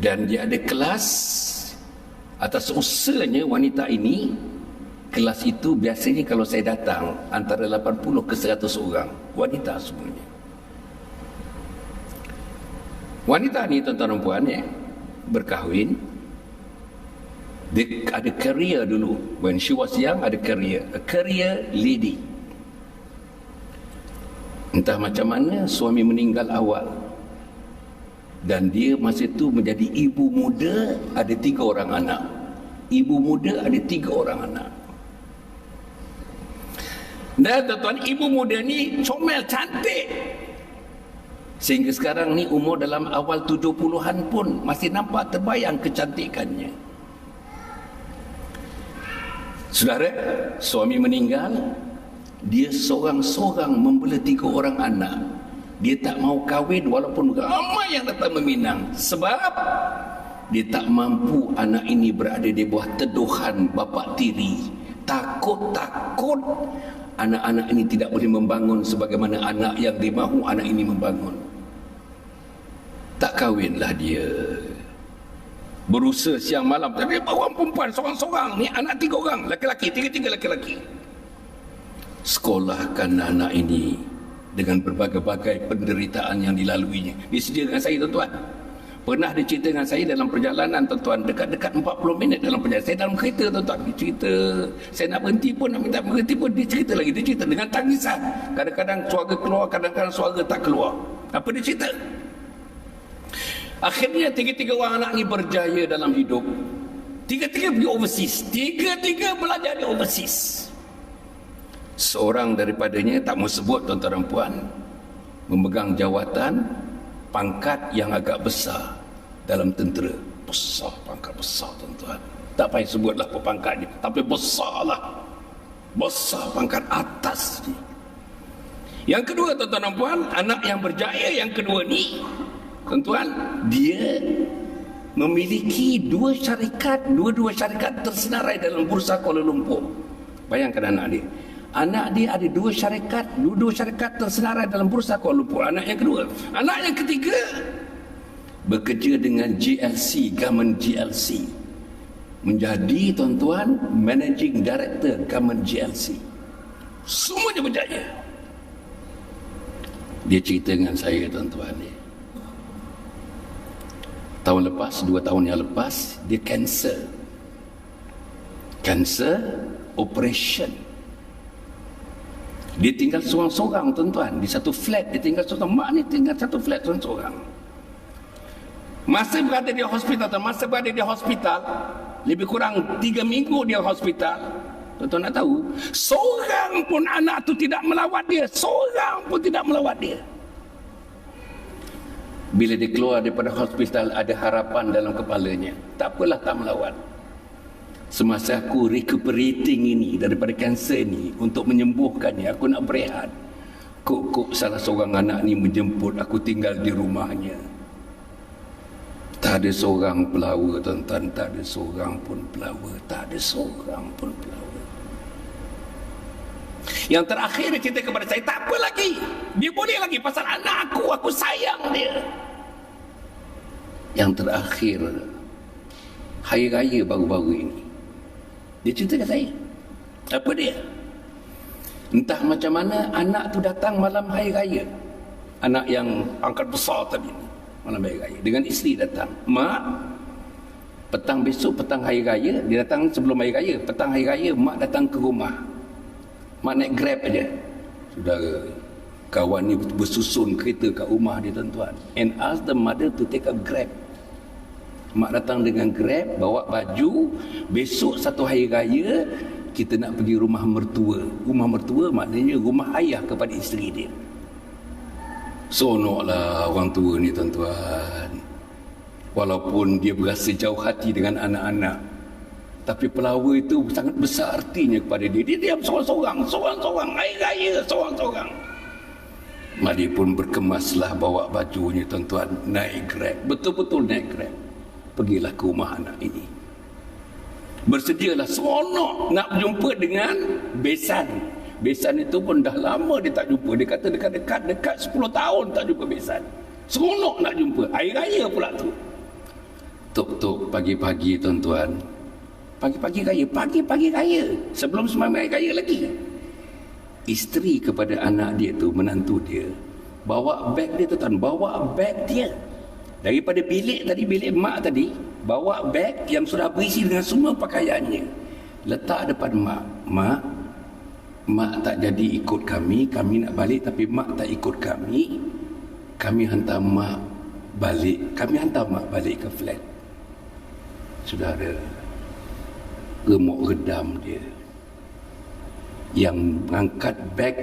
[SPEAKER 2] Dan dia ada kelas. Atas usahanya wanita ini, kelas itu biasanya kalau saya datang antara 80 ke 100 orang, wanita semuanya. Wanita ni, tuan-tuan dan puan, berkahwin. Dia ada career dulu. When she was young, ada career. A career lady. Entah macam mana suami meninggal awal. Dan dia masa itu menjadi ibu muda, ada 3 orang anak. Ibu muda ada 3 orang anak. Dan tuan-tuan, ibu muda ni comel, cantik. Sehingga sekarang ni umur dalam awal 70-an pun masih nampak terbayang kecantikannya. Saudara, suami meninggal, dia seorang-seorang membela 3 orang anak. Dia tak mau kahwin walaupun ramai yang datang meminang. Sebab dia tak mampu anak ini berada di bawah teduhan bapa tiri. Takut anak-anak ini tidak boleh membangun sebagaimana anak yang dimahu anak ini membangun. Tak kahwinlah dia. Berusaha siang malam. Tapi orang perempuan seorang-seorang ni, anak 3 orang, laki-laki, 3 laki-laki. Sekolahkan anak ini dengan berbagai-bagai penderitaan yang dilaluinya. Dia sedia dengan saya, tuan-tuan. Pernah dia cerita dengan saya dalam perjalanan, tuan-tuan, dekat-dekat 40 minit dalam perjalanan. Saya dalam kereta, tuan-tuan, dia cerita. Saya nak berhenti pun, nak minta berhenti pun, dia cerita lagi. Dia cerita dengan tangisan. Kadang-kadang suara keluar, kadang-kadang suara tak keluar. Apa dia cerita? Akhirnya 3 orang anak ni berjaya dalam hidup. 3 pergi overseas. 3 belajar di overseas. Seorang daripadanya, tak mau sebut, tuan-tuan dan puan, memegang jawatan, pangkat yang agak besar dalam tentera. Besar, pangkat besar, tuan-tuan. Tak payah sebutlah apa pangkatnya, tapi besarlah. Besar pangkat atas ni. Yang kedua, tuan-tuan dan puan, anak yang berjaya yang kedua ni, tuan-tuan, dia memiliki 2 syarikat, dua-dua syarikat tersenarai dalam Bursa Kuala Lumpur. Bayangkan anak dia. Anak dia ada 2 syarikat, dua-dua syarikat tersenarai dalam Bursa Kuala Lumpur. Anak yang kedua. Anak yang ketiga bekerja dengan GLC, Government GLC. Menjadi, tuan-tuan, Managing Director Government GLC. Semuanya berjaya. Dia cerita dengan saya, tuan-tuan ni. Tahun lepas, 2 tahun yang lepas, dia cancer operation. Dia tinggal seorang-seorang, tuan-tuan, di satu flat. Dia tinggal seorang. Mak ni tinggal satu flat seorang-seorang. Masa berada di hospital, lebih kurang 3 minggu dia hospital. Tuan-tuan nak tahu, seorang pun anak tu tidak melawat dia. Bila dia keluar daripada hospital, ada harapan dalam kepalanya. Tak apalah, tak melawat. Semasa aku recuperating ini daripada kanser ni, untuk menyembuhkannya, aku nak berehat. Kok salah seorang anak ni menjemput aku tinggal di rumahnya. Tak ada seorang pelawar, tuan-tuan. Tak ada seorang pun pelawar. Yang terakhir dia cerita kepada saya, tak apa lagi, dia boleh lagi pasal anak aku sayang dia. Yang terakhir, hari raya baru-baru ini, dia cerita ke saya, apa dia? Entah macam mana anak tu datang malam hari raya. Anak yang angkat besar tadi ni, malam hari raya, dengan isteri datang. Mak, petang hari raya, dia datang sebelum hari raya. Petang hari raya, mak datang ke rumah. Mak naik Grab aja. Saudara, kawan ni bersusun kereta kat rumah dia, tuan-tuan, and ask the mother to take a Grab. Mak datang dengan Grab, bawa baju. Besok satu hari raya, kita nak pergi rumah mertua. Rumah mertua maknanya rumah ayah kepada isteri dia. Sonoklah orang tua ni, tuan-tuan. Walaupun dia berasa jauh hati dengan anak-anak, tapi pelawar itu sangat besar artinya kepada dia. Dia diam seorang-seorang, hari raya seorang-seorang. Mak dia pun berkemaslah, bawa bajunya, tuan-tuan, naik Grab. Betul-betul naik Grab. Pergilah ke rumah anak ini. Bersedialah, seronok nak berjumpa dengan besan. Besan itu pun dah lama dia tak jumpa. Dia kata dekat 10 tahun tak jumpa besan. Seronok nak jumpa. Hari raya pula tu. Tok-tok pagi-pagi, tuan-tuan. Pagi-pagi raya. Sebelum sembahyang hari raya lagi. Isteri kepada anak dia tu, menantu dia, bawa beg dia, tuan-tuan. Bawa beg dia. Daripada bilik mak tadi, bawa beg yang sudah berisi dengan semua pakaiannya. Letak depan mak. Mak tak jadi ikut kami nak balik, tapi mak tak ikut kami. Kami hantar mak balik ke flat. Saudara, remuk redam dia. Yang mengangkat beg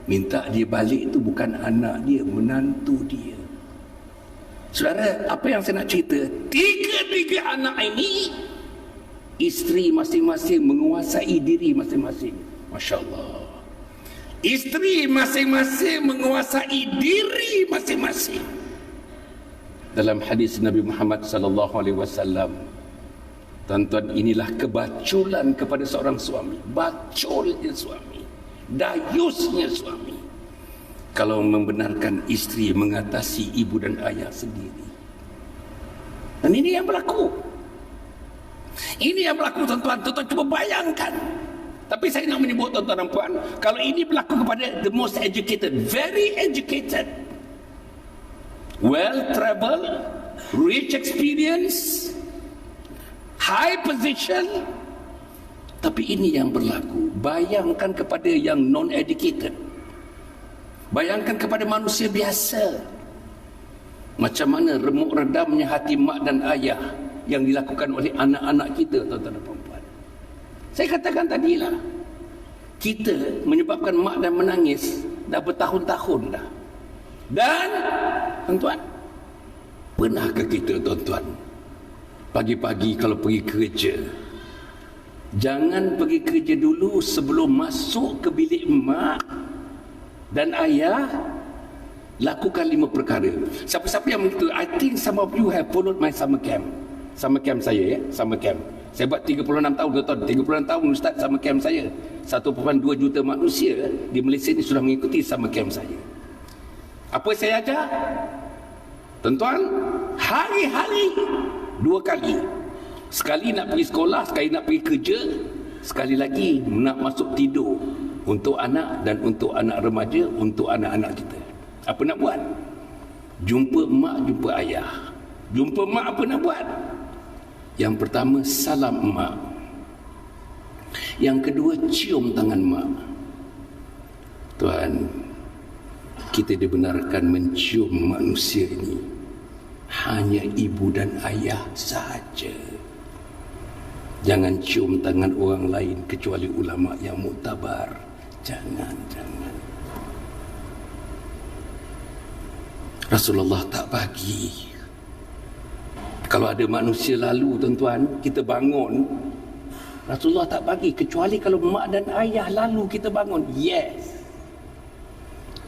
[SPEAKER 2] minta dia balik itu bukan anak dia, menantu dia. Saudara, apa yang saya nak cerita, tiga anak ini, isteri masing-masing menguasai diri masing-masing. Masya Allah. Isteri masing-masing menguasai diri masing-masing. Dalam hadis Nabi Muhammad sallallahu alaihi wasallam, tuan-tuan, inilah kebaculan kepada seorang suami. Baculnya suami, dayusnya suami, kalau membenarkan isteri mengatasi ibu dan ayah sendiri. Dan ini yang berlaku. Tuan-tuan. Tuan-tuan cuba bayangkan. Tapi saya nak menyebut, tuan-tuan dan puan, kalau ini berlaku kepada the most educated, very educated, well traveled, rich experience, high position, tapi ini yang berlaku. Bayangkan kepada yang non-educated. Bayangkan kepada manusia biasa. Macam mana remuk redamnya hati mak dan ayah yang dilakukan oleh anak-anak kita, tuan-tuan dan puan-puan. Saya katakan tadilah, kita menyebabkan mak dan menangis dah bertahun-tahun dah. Dan tuan-tuan, pernahkah kita, tuan-tuan, pagi-pagi kalau pergi kerja, jangan pergi kerja dulu sebelum masuk ke bilik mak dan ayah, lakukan 5 perkara. Siapa-siapa yang begitu, I think some of you have followed my summer camp. Summer camp saya, summer camp. Saya buat 36 tahun, tuan-tuan. 36 tahun Ustaz summer camp saya. 1.2 juta manusia di Malaysia ini sudah mengikuti summer camp saya. Apa saya ajar? Tuan-tuan, hari-hari 2 kali. Sekali nak pergi sekolah, sekali nak pergi kerja, sekali lagi nak masuk tidur. Untuk anak dan untuk anak remaja, untuk anak-anak kita. Apa nak buat? Jumpa mak, jumpa ayah. Jumpa mak, apa nak buat? Yang pertama, salam mak. Yang kedua, cium tangan mak. Tuan, kita dibenarkan mencium manusia ini hanya ibu dan ayah sahaja. Jangan cium tangan orang lain kecuali ulama yang muktabar. Jangan. Rasulullah tak bagi. Kalau ada manusia lalu, tuan-tuan, kita bangun, Rasulullah tak bagi, kecuali kalau mak dan ayah lalu kita bangun. Yes.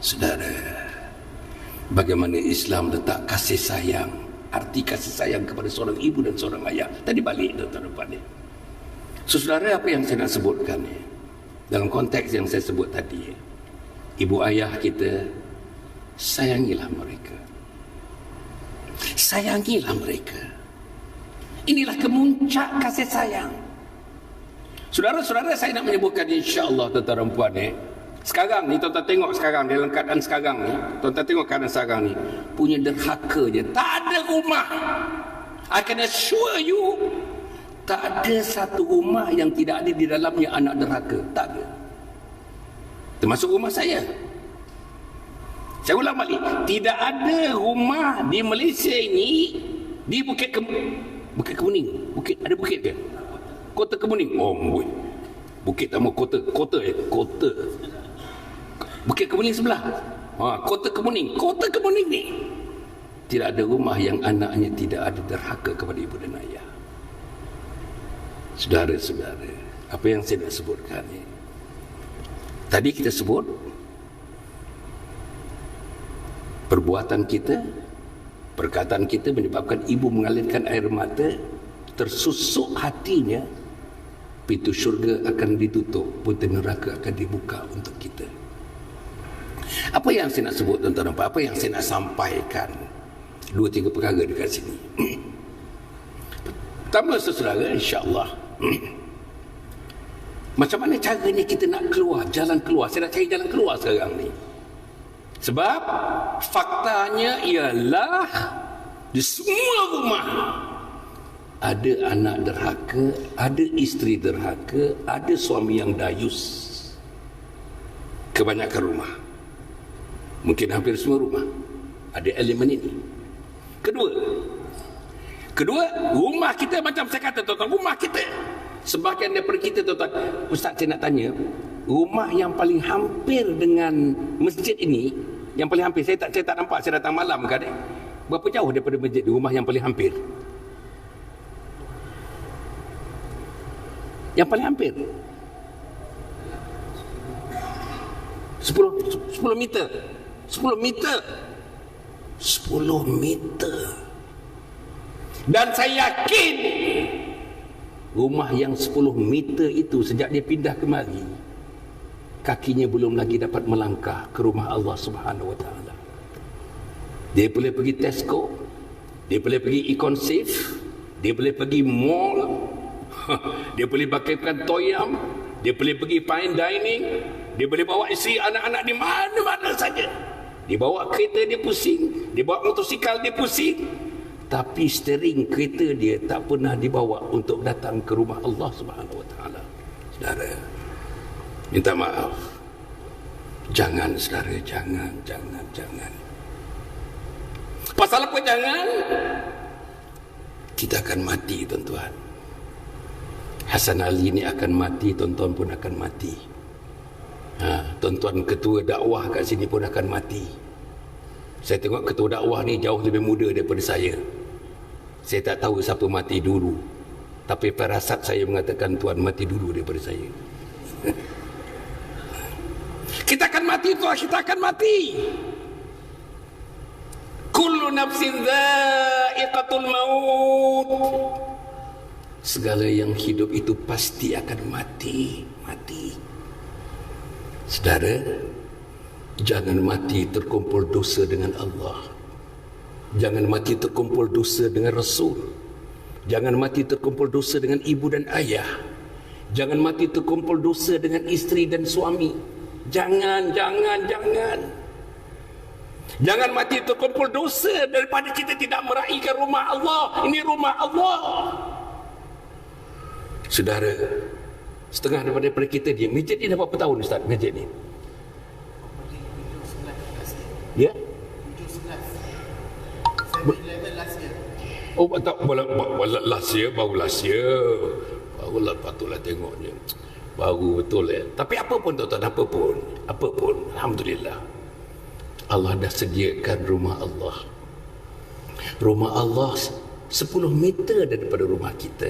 [SPEAKER 2] Saudara, bagaimana Islam letak kasih sayang, arti kasih sayang kepada seorang ibu dan seorang ayah. Tadi balik, tuan-tuan. So, saudara, apa yang saya nak sebutkan ni, dalam konteks yang saya sebut tadi, ibu ayah kita, sayangilah mereka. Sayangilah mereka. Inilah kemuncak kasih sayang. Saudara-saudara, saya nak menyebutkan, insya-Allah, tuan-tuan dan puan, sekarang ni, tuan-tuan tengok sekarang, dalam keadaan sekarang ni, tuan-tuan tengok keadaan sekarang ni, punya derhaka je, tak ada rumah. I can assure you, tak ada satu rumah yang tidak ada di dalamnya anak derhaka. Tak ada. Termasuk rumah saya. Saya ulang balik, tidak ada rumah di Malaysia ini di Bukit Kemuning. Ada bukit ke? Kota Kemuning. Oh, bukit tak mau kota. Kota. Bukit Kemuning sebelah. Kota Kemuning. Kota Kemuning ni tidak ada rumah yang anaknya tidak ada derhaka kepada ibu dan ayah. Saudara-saudara, apa yang saya nak sebutkan ni, tadi kita sebut perbuatan kita, perkataan kita menyebabkan ibu mengalirkan air mata, tersusuk hatinya, pintu syurga akan ditutup, pintu neraka akan dibuka untuk kita. Apa yang saya nak sebut, tuan-tuan, apa yang saya nak sampaikan, 2-3 perkara dekat sini. Pertama, saudara, insya-Allah, macam mana caranya kita nak keluar, jalan keluar. Saya nak cari jalan keluar sekarang ni. Sebab faktanya ialah di semua rumah ada anak derhaka, ada isteri derhaka, ada suami yang dayus. Kebanyakan rumah, mungkin hampir semua rumah ada elemen ini. Kedua, rumah kita macam saya kata, tuan-tuan, rumah kita, sebahagian daripada kita, tuan-tuan, Ustaz, saya nak tanya, rumah yang paling hampir dengan masjid ini, yang paling hampir, saya tak nampak, saya datang malam kan, berapa jauh daripada masjid, rumah yang paling hampir? Yang paling hampir 10 meter. 10 meter. Dan saya yakin rumah yang 10 meter itu, sejak dia pindah kemari, kakinya belum lagi dapat melangkah ke rumah Allah Subhanahu Wa Taala. Dia boleh pergi Tesco, dia boleh pergi Econ Safe, dia boleh pergi mall, dia boleh bakaikan toyam, dia boleh pergi fine dining, dia boleh bawa isteri anak-anak di mana-mana saja. Dia bawa kereta, dia pusing, dia bawa motosikal, dia pusing, tapi steering kereta dia tak pernah dibawa untuk datang ke rumah Allah Subhanahu Wa Taala. Saudara, minta maaf. Jangan, saudara, jangan. Pasal apa jangan? Kita akan mati, tuan-tuan. Hasan Ali ni akan mati, tuan-tuan pun akan mati. Tuan-tuan ketua dakwah kat sini pun akan mati. Saya tengok ketua dakwah ni jauh lebih muda daripada saya. Saya tak tahu siapa mati dulu, tapi firasat saya mengatakan tuan mati dulu daripada saya. Kita akan mati, tuan, kita akan mati. Kullu nafsin dha'iqatul maut. Segala yang hidup itu pasti akan mati. Saudara, jangan mati terkumpul dosa dengan Allah. Jangan mati terkumpul dosa dengan Rasul. Jangan mati terkumpul dosa dengan ibu dan ayah. Jangan mati terkumpul dosa dengan isteri dan suami. Jangan. Jangan mati terkumpul dosa daripada kita tidak meraihkan rumah Allah. Ini rumah Allah. Saudara, setengah daripada kita dia. Masjid ni dah berapa tahun Ustaz? Masjid ni? Ya?
[SPEAKER 1] 7-11 last year.
[SPEAKER 2] Oh, tak, last year, baru last year. Barulah patutlah tengoknya. Baru betul ya. Tapi apa pun tuan-tuan, apa pun, alhamdulillah. Allah dah sediakan rumah Allah. Rumah Allah 10 meter daripada rumah kita.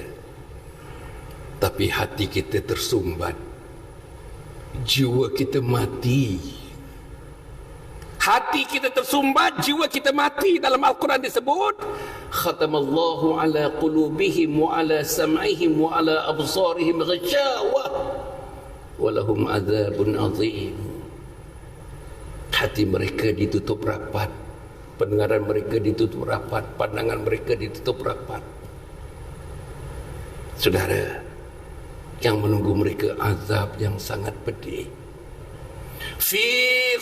[SPEAKER 2] Tapi hati kita tersumbat. Jiwa kita mati. Hati kita tersumbat, jiwa kita mati. Dalam Al-Quran disebut, khatamallahu ala qulubihim wa ala sam'ihim wa ala absarihim ghashawah wa lahum adzabun azim. Hati mereka ditutup rapat, pendengaran mereka ditutup rapat, pandangan mereka ditutup rapat. Saudara, yang menunggu mereka azab yang sangat pedih. Fi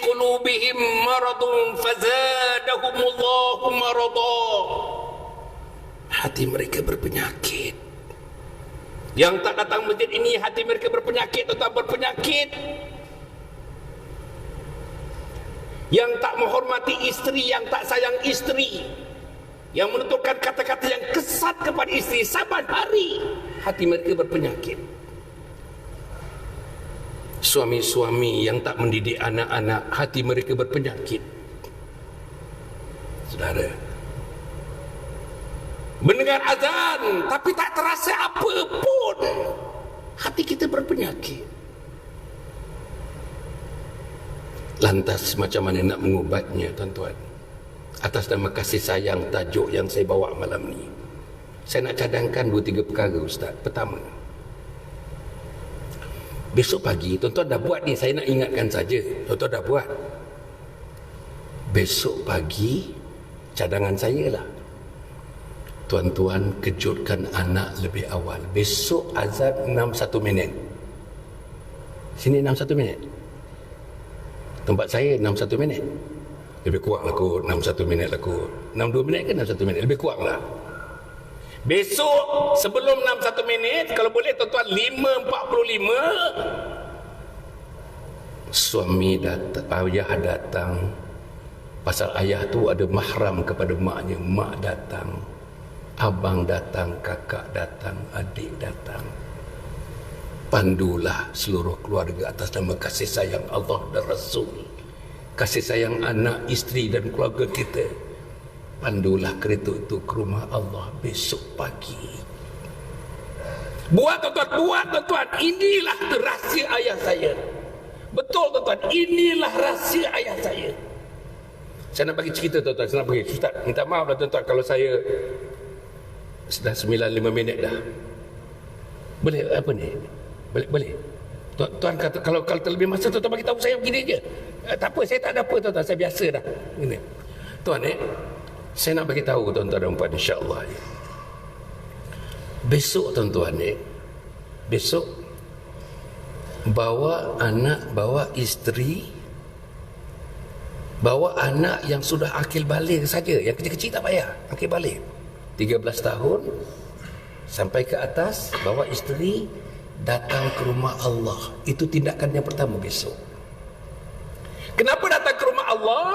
[SPEAKER 2] qulubihim maradun fazadahumullahu marada. Hati mereka berpenyakit. Yang tak datang masjid ini hati mereka berpenyakit, tetap berpenyakit. Yang tak menghormati isteri, yang tak sayang isteri, yang menuturkan kata-kata yang kesat kepada isteri saban hari, hati mereka berpenyakit. Suami-suami yang tak mendidik anak-anak, hati mereka berpenyakit. Saudara, mendengar azan tapi tak terasa apa pun, hati kita berpenyakit. Lantas macam mana nak mengubatnya tuan-tuan? Atas nama kasih sayang tajuk yang saya bawa malam ni, saya nak cadangkan 2-3 perkara Ustaz. Pertama, besok pagi, tuan-tuan dah buat ni, saya nak ingatkan saja. Tuan-tuan dah buat. Besok pagi, cadangan saya lah, tuan-tuan kejutkan anak lebih awal. Besok azan 6:01 minit. Sini 6:01 minit. Tempat saya 6:01 minit. Lebih kurang lah kot, 6:01 minit lah kot. 6:02 minit ke 6:01 minit? Lebih kurang lah. Besok sebelum 6:01 minit, kalau boleh tuan-tuan 5:45, suami datang, ayah datang. Pasal ayah tu ada mahram kepada maknya. Mak datang, abang datang, kakak datang, adik datang. Pandulah seluruh keluarga atas nama kasih sayang Allah dan Rasul, kasih sayang anak, isteri dan keluarga kita. Pandulah kereta itu ke rumah Allah besok pagi. Buat tuan-tuan, buat tuan-tuan. Inilah rahsia ayah saya. Betul tuan-tuan, inilah rahsia ayah saya. Saya nak bagi cerita tuan-tuan, saya nak bagi. Ustaz, minta maaf lah tuan-tuan kalau saya sudah 9:05 minit dah. Boleh apa ni? Boleh. Tuan kata kalau terlebih masa tuan bagi tahu saya begini je. Tak apa, saya tak ada apa tuan, saya biasa dah. Ini. Tuan saya nak bagi tahu tuan-tuan dan puan insya-Allah. Besok tuan-tuan besok bawa anak, bawa isteri, bawa anak yang sudah akil baligh saja, yang kecil-kecil tak payah, akil baligh. 13 tahun sampai ke atas, bawa isteri datang ke rumah Allah. Itu tindakan yang pertama besok. Kenapa datang ke rumah Allah?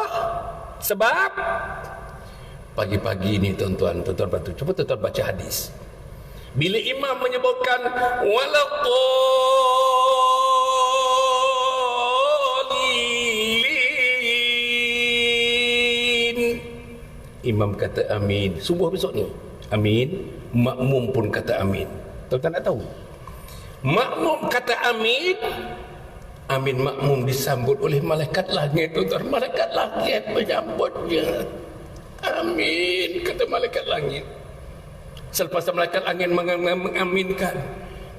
[SPEAKER 2] Sebab pagi-pagi ni tuan-tuan bantu. Cuba tuan-tuan baca hadis. Bila imam menyebutkan walaqalin, imam kata amin. Subuh besok ni amin, makmum pun kata amin. Tuan-tuan nak tahu? Makmum kata amin, amin makmum disambut oleh malaikat langit. Tuan-tuan, malaikat langit menyambutnya. Amin, kata malaikat langit. Selepas malaikat langit mengaminkan,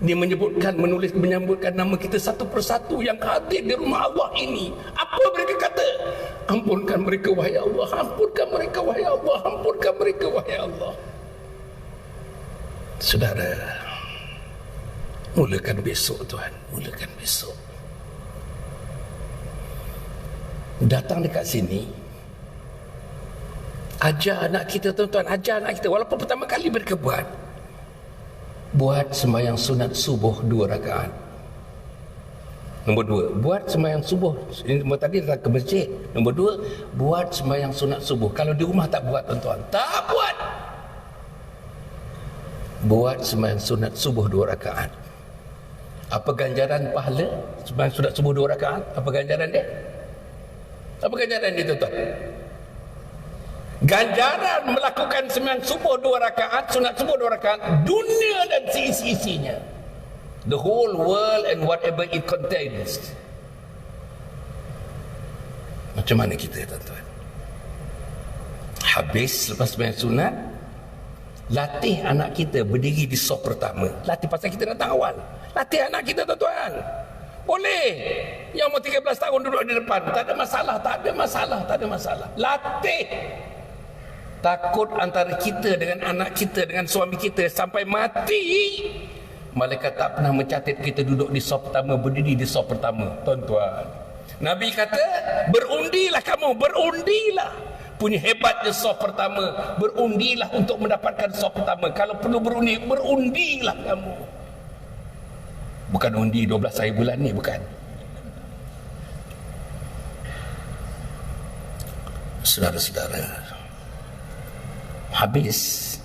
[SPEAKER 2] dia menyebutkan, menulis, menyambutkan nama kita satu persatu yang hadir di rumah Allah ini. Apa mereka kata? Ampunkan mereka wahai Allah, ampunkan mereka wahai Allah, ampunkan mereka wahai Allah. Saudara, mulakan besok Tuhan, mulakan besok. Datang dekat sini, Ajar anak kita tuan-tuan, ajar anak kita. Walaupun pertama kali mereka buat sembahyang sunat subuh 2 rakaat. Nombor 2, buat sembahyang subuh. Nombor tadi datang ke masjid. Nombor 2, buat sembahyang sunat subuh. Kalau di rumah tak buat tuan-tuan, tak buat. Buat sembahyang sunat subuh 2 rakaat. Apa ganjaran pahala sembahyang sunat subuh 2 rakaat? Apa ganjaran dia? Apa ganjaran dia tuan-tuan? Ganjaran melakukan sembahyang subuh 2 rakaat, sunat subuh 2 rakaat, dunia dan seisi-isinya, the whole world and whatever it contains. Macam mana kita tuan-tuan? Habis lepas sembahyang sunat, latih anak kita berdiri di saf pertama. Latih pasal kita datang awal. Latih anak kita tuan-tuan. Boleh. Yang mau 13 tahun duduk di depan, tak ada masalah, tak ada masalah, tak ada masalah. Latih. Takut antara kita dengan anak kita, dengan suami kita sampai mati, malaikat tak pernah mencatat kita duduk di saf pertama, berdiri di saf pertama. Tuan-tuan, Nabi kata, berundilah kamu, berundilah. Punya hebatnya saf pertama, berundilah untuk mendapatkan saf pertama. Kalau perlu berundi, berundilah kamu. Bukan undi 12 hari bulan ni, bukan. Saudara-saudara, Habis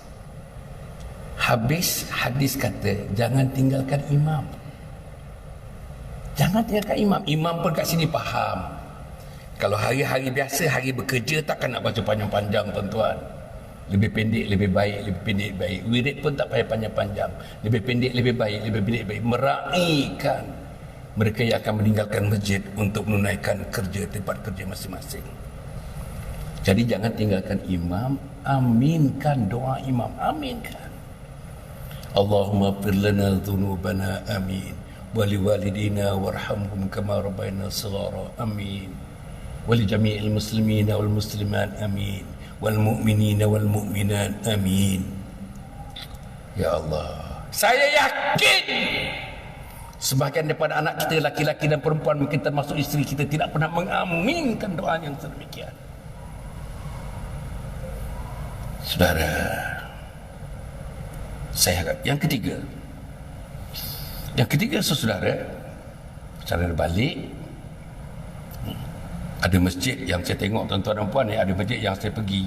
[SPEAKER 2] hadis kata jangan tinggalkan imam. Jangan tinggalkan imam. Imam pun kat sini faham. Kalau hari-hari biasa, hari bekerja, takkan nak baca panjang-panjang tuan-tuan. Lebih pendek lebih baik, lebih pendek baik. Wirid pun tak payah panjang-panjang. Lebih pendek lebih baik, lebih pendek baik. Meraihkan mereka yang akan meninggalkan masjid untuk menunaikan kerja, tempat kerja masing-masing. Jadi jangan tinggalkan imam, aminkan doa imam, aminkan. Allahumma fir lana dhunubana, amin. Wali walidina warhamhum kama rabbayana shighara, amin. Wali jami'il muslimina wal muslimat, amin. Wal mu'minina wal mu'minat, amin. Ya Allah, saya yakin sebahagian daripada anak kita, laki-laki dan perempuan, mungkin termasuk isteri kita, tidak pernah mengaminkan doa yang sedemikian. Saudara, saya harap yang ketiga, saudara, cara balik, ada masjid yang saya tengok tuan-tuan dan puan, ada masjid yang saya pergi,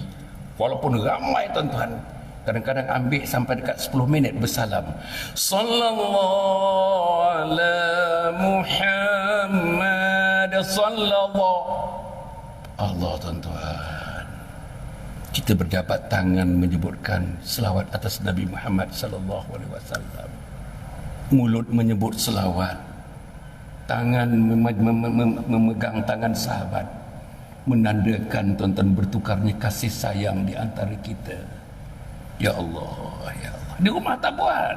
[SPEAKER 2] walaupun ramai tuan-tuan, kadang-kadang ambil sampai dekat 10 minit bersalam, sallallahu ala Muhammad sallallahu. Allah tuan-tuan, kita berjabat tangan menyebutkan selawat atas Nabi Muhammad sallallahu alaihi wasallam. Mulut menyebut selawat, tangan memegang tangan sahabat, menandakan tuan-tuan bertukarnya kasih sayang di antara kita. Ya Allah, ya Allah. Di rumah tak buat.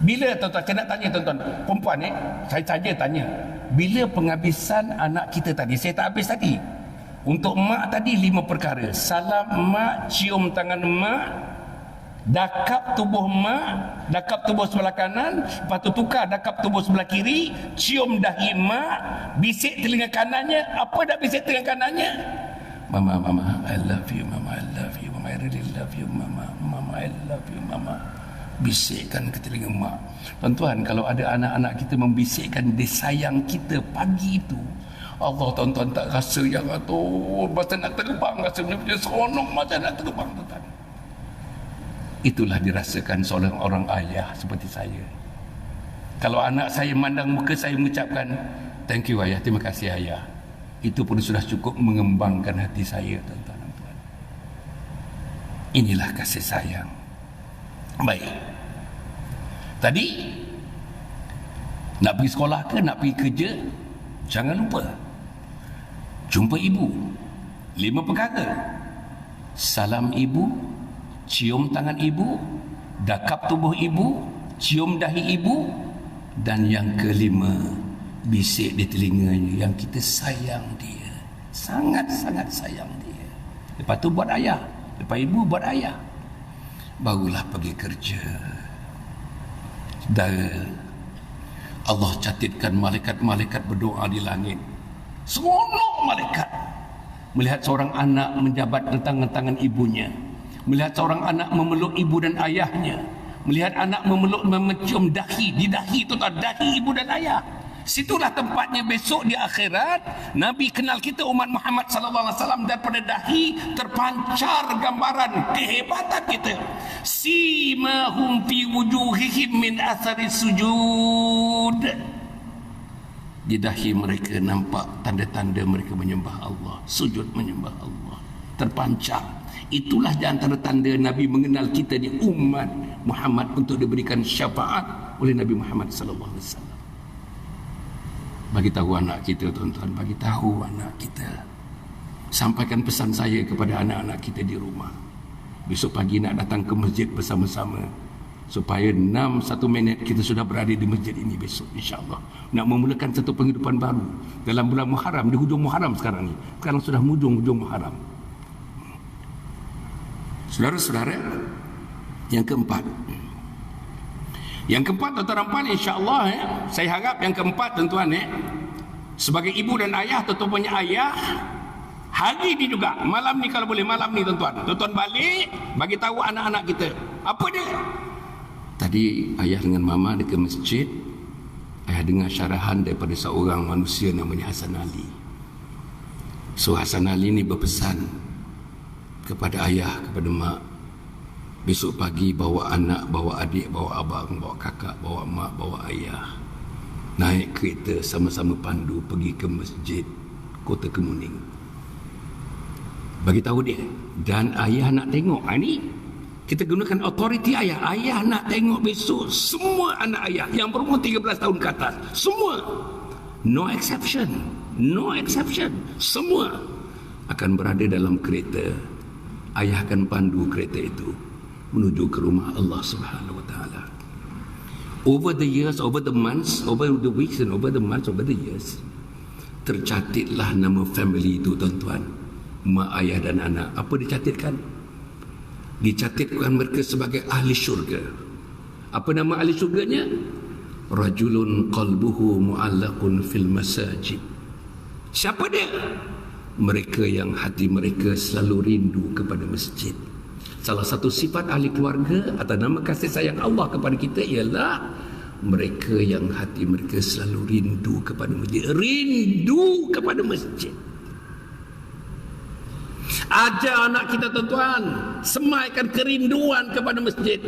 [SPEAKER 2] Bila tuan-tuan, saya nak tanya tuan-tuan perempuan saya saja tanya, bila penghabisan anak kita tadi, saya tak habis tadi. Untuk mak tadi 5 perkara. Salam mak, cium tangan mak, dakap tubuh mak, dakap tubuh sebelah kanan, lepas tu tukar dakap tubuh sebelah kiri, cium dahi mak, bisik telinga kanannya. Apa dah bisik telinga kanannya? Mama, I love you, mama, I love you, mama, I really love you, mama, I love you, mama. Bisikkan ke telinga mak. Tuan-tuan, kalau ada anak-anak kita membisikkan dia sayang kita pagi itu, Allah tuan-tuan tak rasa yang tu masa nak terbang, rasa punya seronok masa nak terbang tuan-tuan. Itulah dirasakan seorang orang ayah seperti saya. Kalau anak saya mandang muka saya mengucapkan thank you ayah, terima kasih ayah, itu pun sudah cukup mengembangkan hati saya tuan-tuan dan puan. Inilah kasih sayang. Baik, tadi nak pergi sekolah ke nak pergi kerja, jangan lupa jumpa ibu. 5 perkara. Salam ibu, cium tangan ibu, dakap tubuh ibu, cium dahi ibu, dan yang kelima, bisik di telinganya yang kita sayang dia, sangat-sangat sayang dia. Lepas tu buat ayah, lepas ibu buat ayah, barulah pergi kerja. Dan Allah catatkan malaikat-malaikat berdoa di langit. Seronok malaikat. Melihat seorang anak menjabat tangan ibunya, melihat seorang anak memeluk ibu dan ayahnya, melihat anak mencium dahi, di dahi itu dahi ibu dan ayah. Situlah tempatnya besok di akhirat. Nabi kenal kita umat Muhammad sallallahu alaihi wasallam, daripada dahi terpancar gambaran kehebatan kita. Simahum fi wujuhihim min athari sujud. Di dahi mereka nampak tanda-tanda mereka menyembah Allah, sujud menyembah Allah, terpancar. Itulah di antara tanda Nabi mengenal kita di umat Muhammad untuk diberikan syafaat oleh Nabi Muhammad sallallahu alaihi wasallam. Bagi tahu anak kita, tuan-tuan, bagi tahu anak kita. Sampaikan pesan saya kepada anak-anak kita di rumah. Besok pagi nak datang ke masjid bersama-sama, supaya 6-1 minit kita sudah berada di masjid ini besok, insya-Allah. Nak memulakan satu penghidupan baru dalam bulan Muharram, di hujung Muharram sekarang ni. Sekarang sudah hujung Muharram. Saudara-saudara, yang keempat, tuan-tuan puan, insya-Allah saya harap yang keempat, tuan-tuan, sebagai ibu dan ayah, tentunya ayah, hari ni juga, malam ni kalau boleh, malam ni tuan-tuan balik bagi tahu anak-anak kita. Apa dia? Tadi ayah dengan mama dekat masjid, ayah dengar syarahan daripada seorang manusia namanya Hasan Ali. So Hasan Ali ni berpesan kepada ayah, kepada mak, besok pagi bawa anak, bawa adik, bawa abang, bawa kakak, bawa mak, bawa ayah, naik kereta sama-sama pandu pergi ke masjid Kota Kemuning. Bagi tahu dia, dan ayah nak tengok. Ini kita gunakan authority ayah. Ayah nak tengok besok semua anak ayah yang berumur 13 tahun ke atas, semua, no exception, semua akan berada dalam kereta. Ayah akan pandu kereta itu menuju ke rumah Allah Subhanahu wa taala. Over the years, over the months, over the weeks and over the months, over the years, tercatatlah nama family itu, tuan-tuan. Mak, ayah dan anak. Apa dicatatkan? Dicatatkan mereka sebagai ahli syurga. Apa nama ahli syurganya? Rajulun qalbuhu mu'allaqun fil masajid. Siapa dia? Mereka yang hati mereka selalu rindu kepada masjid. Salah satu sifat ahli keluarga atau nama kasih sayang Allah kepada kita ialah mereka yang hati mereka selalu rindu kepada masjid. Rindu kepada masjid. Ajar anak kita, tuan-tuan, semaikan kerinduan kepada masjid.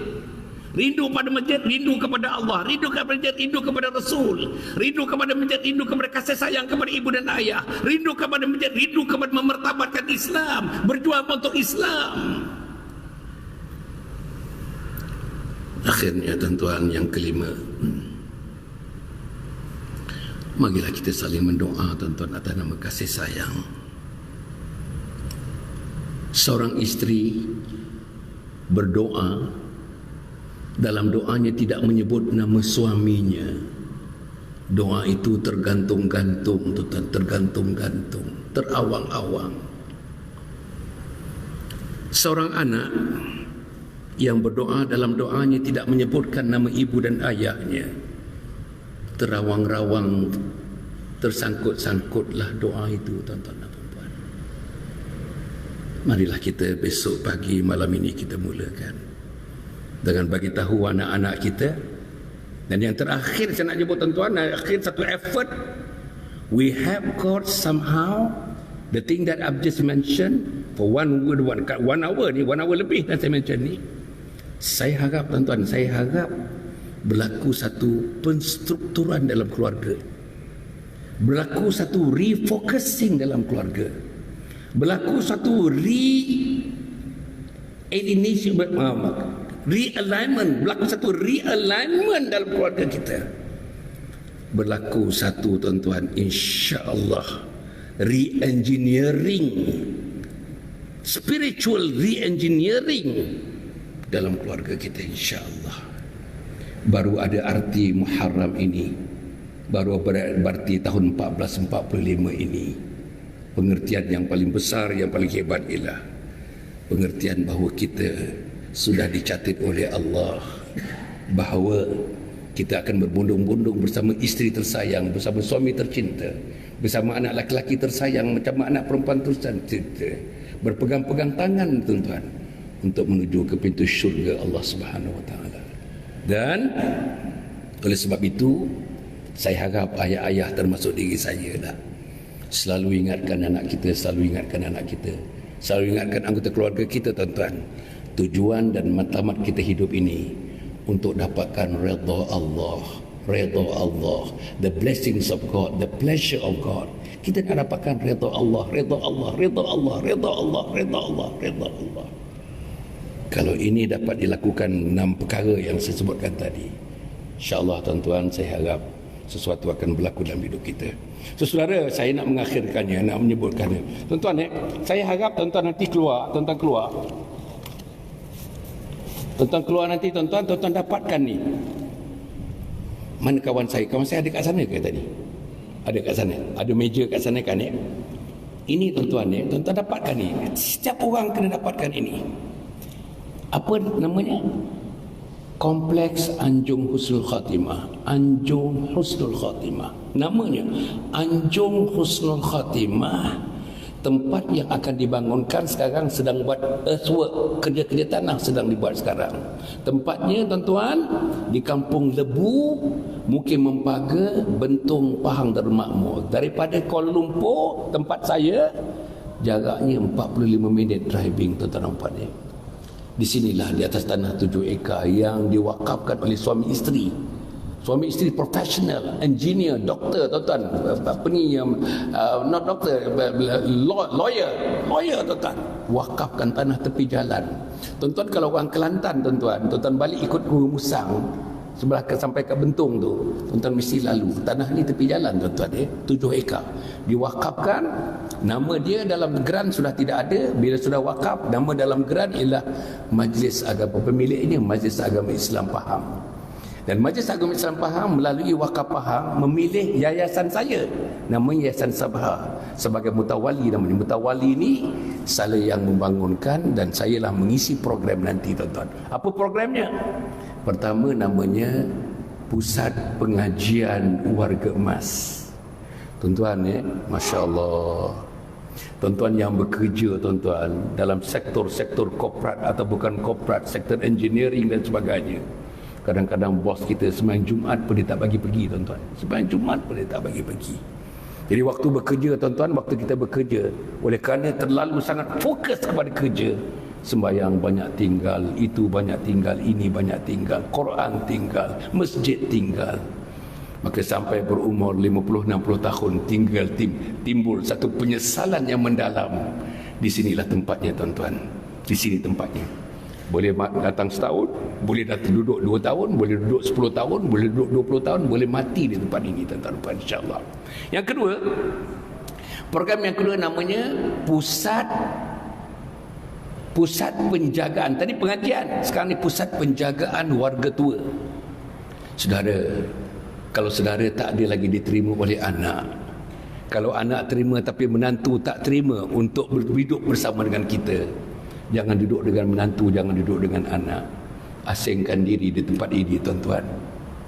[SPEAKER 2] Rindu pada masjid, rindu kepada Allah. Rindu kepada masjid, rindu kepada Rasul. Rindu kepada masjid, rindu kepada kasih sayang kepada ibu dan ayah. Rindu kepada masjid, rindu kepada memertabatkan Islam, berjuang untuk Islam. Akhirnya, tuan-tuan, yang kelima, marilah kita saling mendoa, tuan-tuan, atas nama kasih sayang. Seorang isteri berdoa, dalam doanya tidak menyebut nama suaminya. Doa itu tergantung-gantung, tuan-tuan, tergantung-gantung, terawang-awang. Seorang anak yang berdoa, dalam doanya tidak menyebutkan nama ibu dan ayahnya. Terawang-rawang, tersangkut-sangkutlah doa itu, tuan-tuan dan puan-puan. Marilah kita besok pagi, malam ini kita mulakan dengan bagi tahu anak-anak kita. Dan yang terakhir saya nak jemput, tuan-tuan, akhir satu effort, we have got somehow the thing that I've just mentioned for one hour lebih dah saya mention ni. Saya harap, tuan-tuan, saya harap berlaku satu penstrukturan dalam keluarga, berlaku satu refocusing dalam keluarga, berlaku satu berlaku satu realignment dalam keluarga kita. Berlaku satu, tuan-tuan, insya-Allah, re-engineering, spiritual re-engineering dalam keluarga kita, insya-Allah. Baru ada arti Muharram ini, baru berarti tahun 1445 ini. Pengertian yang paling besar, yang paling hebat ialah pengertian bahawa kita sudah dicatat oleh Allah bahawa kita akan berbondong-bondong bersama isteri tersayang, bersama suami tercinta, bersama anak lelaki tersayang, macam anak perempuan tersayang, berpegang-pegang tangan tuan-tuan, untuk menuju ke pintu syurga Allah Subhanahu Wa Taala. Dan oleh sebab itu, saya harap ayah-ayah termasuk diri saya lah, selalu ingatkan anak kita, selalu ingatkan anak kita, selalu ingatkan anggota keluarga kita tuan-tuan, tujuan dan matlamat kita hidup ini untuk dapatkan redha Allah, redha Allah, the blessings of God, the pleasure of God. Kita nak dapatkan redha Allah, redha Allah, redha Allah, redha Allah, redha Allah, redha Allah. Kalau ini dapat dilakukan 6 perkara yang saya sebutkan tadi, insya-Allah tuan-tuan, saya harap sesuatu akan berlaku dalam hidup kita. So, saudara, saya nak mengakhirkannya, nak menyebutkannya. Tuan-tuan, saya harap tuan-tuan nanti keluar, tuan-tuan keluar nanti, tuan-tuan dapatkan ni. Mana kawan saya? Kawan saya ada kat sana ke tadi? Ada kat sana. Ada meja kat sana kan ni. Ini tuan-tuan ni, tuan-tuan dapatkan ni. Setiap orang kena dapatkan ini. Apa namanya? Kompleks Anjung Husnul Khatimah. Anjung Husnul Khatimah. Namanya Anjung Husnul Khatimah. Tempat yang akan dibangunkan sekarang, sedang buat earthwork, kerja-kerja tanah sedang dibuat sekarang. Tempatnya tuan-tuan di Kampung Lebu, Mukim Mempaga, Bentung, Pahang Darul Makmur. Daripada Kuala Lumpur, tempat saya, jaraknya 45 minit driving, tuan-tuan nampak ni. Di sinilah, di atas tanah 7 ekar yang diwakafkan oleh suami isteri. Suami isteri profesional, engineer, doktor, tuan-tuan. Apa ni, not doktor, lawyer, tuan-tuan. Wakafkan tanah tepi jalan. Tuan-tuan, kalau orang Kelantan, tuan-tuan balik ikut Guru Musang, sebelah sampai ke Bentung tu, tuan-tuan mesti lalu. Tanah ni tepi jalan, tuan-tuan, 7 ekar. Diwakafkan, nama dia dalam geran sudah tidak ada. Bila sudah wakaf, nama dalam geran ialah Majlis Agama. Pemiliknya Majlis Agama Islam Pahang. Dan Majlis Agama Islam Pahang melalui Wakaf Pahang memilih yayasan saya, namanya Yayasan Sabha, sebagai mutawali. Namanya mutawali ini saya yang membangunkan dan saya lah mengisi program nanti, tuan-tuan. Apa programnya? Pertama, namanya Pusat Pengajian Warga Emas. Tuan-tuan, Masya Allah, tuan-tuan yang bekerja, tuan-tuan, dalam sektor-sektor korporat atau bukan korporat, sektor engineering dan sebagainya. Kadang-kadang bos kita sembahyang Jumaat pun dia tak bagi pergi, tuan-tuan. Sembahyang Jumaat pun dia tak bagi pergi. Jadi waktu bekerja, tuan-tuan, waktu kita bekerja, oleh kerana terlalu sangat fokus kepada kerja, sembahyang banyak tinggal, itu banyak tinggal, ini banyak tinggal, Quran tinggal, masjid tinggal. Maka sampai berumur 50-60 tahun tinggal timbul satu penyesalan yang mendalam. Di sinilah tempatnya, tuan-tuan. Di sini tempatnya. Boleh datang setahun, boleh datang duduk 2 tahun, boleh duduk 10 tahun, boleh duduk 20 tahun, boleh mati di tempat ini, tuan-tuan, insya-Allah. Yang kedua, program yang kedua namanya Pusat Penjagaan. Tadi pengajian, sekarang ni Pusat Penjagaan Warga Tua. Saudara, kalau saudara tak ada lagi diterima oleh anak, kalau anak terima tapi menantu tak terima untuk hidup bersama dengan kita, jangan duduk dengan menantu, jangan duduk dengan anak. Asingkan diri di tempat ini, tuan-tuan.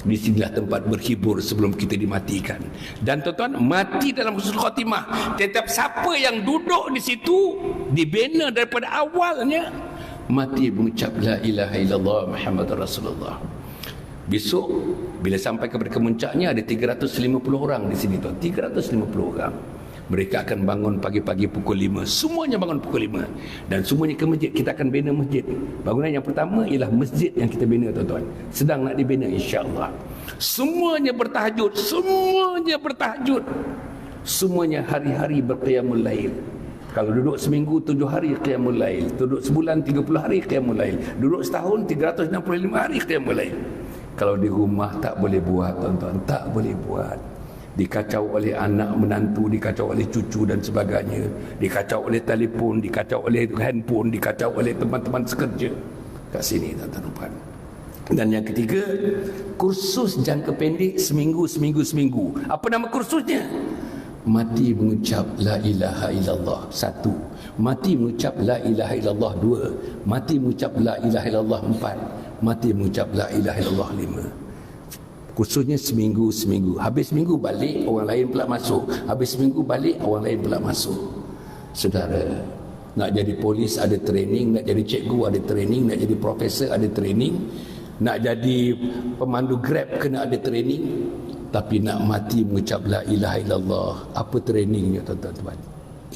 [SPEAKER 2] Di sinilah tempat berhibur sebelum kita dimatikan. Dan tuan-tuan, mati dalam husnul khatimah. Tetap siapa yang duduk di situ, dibina daripada awalnya, mati mengucap la ilaha illallah Muhammad Rasulullah. Besok bila sampai kepada kemuncaknya, ada 350 orang di sini, tuan. 350 orang. Mereka akan bangun pagi-pagi pukul 5. Semuanya bangun pukul 5. Dan semuanya ke masjid. Kita akan bina masjid. Bangunan yang pertama ialah masjid yang kita bina, tuan-tuan. Sedang nak dibina, insya-Allah. Semuanya bertahajud. Semuanya bertahajud. Semuanya hari-hari berqiyamul lail. Kalau duduk seminggu 7 hari qiyamul lail. Duduk sebulan 30 hari qiyamul lail. Duduk setahun 365 hari qiyamul lail. Kalau di rumah tak boleh buat, tuan-tuan. Tak boleh buat. Dikacau oleh anak menantu, dikacau oleh cucu dan sebagainya, dikacau oleh telefon, dikacau oleh handphone, dikacau oleh teman-teman sekerja. Kat sini, tuan-tuan. Dan yang ketiga, kursus jangka pendek seminggu. Apa nama kursusnya? Mati mengucap la ilaha illallah 1, mati mengucap la ilaha illallah 2, mati mengucap la ilaha illallah 4, mati mengucap la ilaha illallah 5. Khususnya seminggu. Habis seminggu balik, orang lain pula masuk. Habis seminggu balik, orang lain pula masuk. Saudara, nak jadi polis ada training, nak jadi cikgu ada training, nak jadi profesor ada training, nak jadi pemandu Grab kena ada training. Tapi nak mati mengucap la ilaha illallah, apa trainingnya tuan-tuan?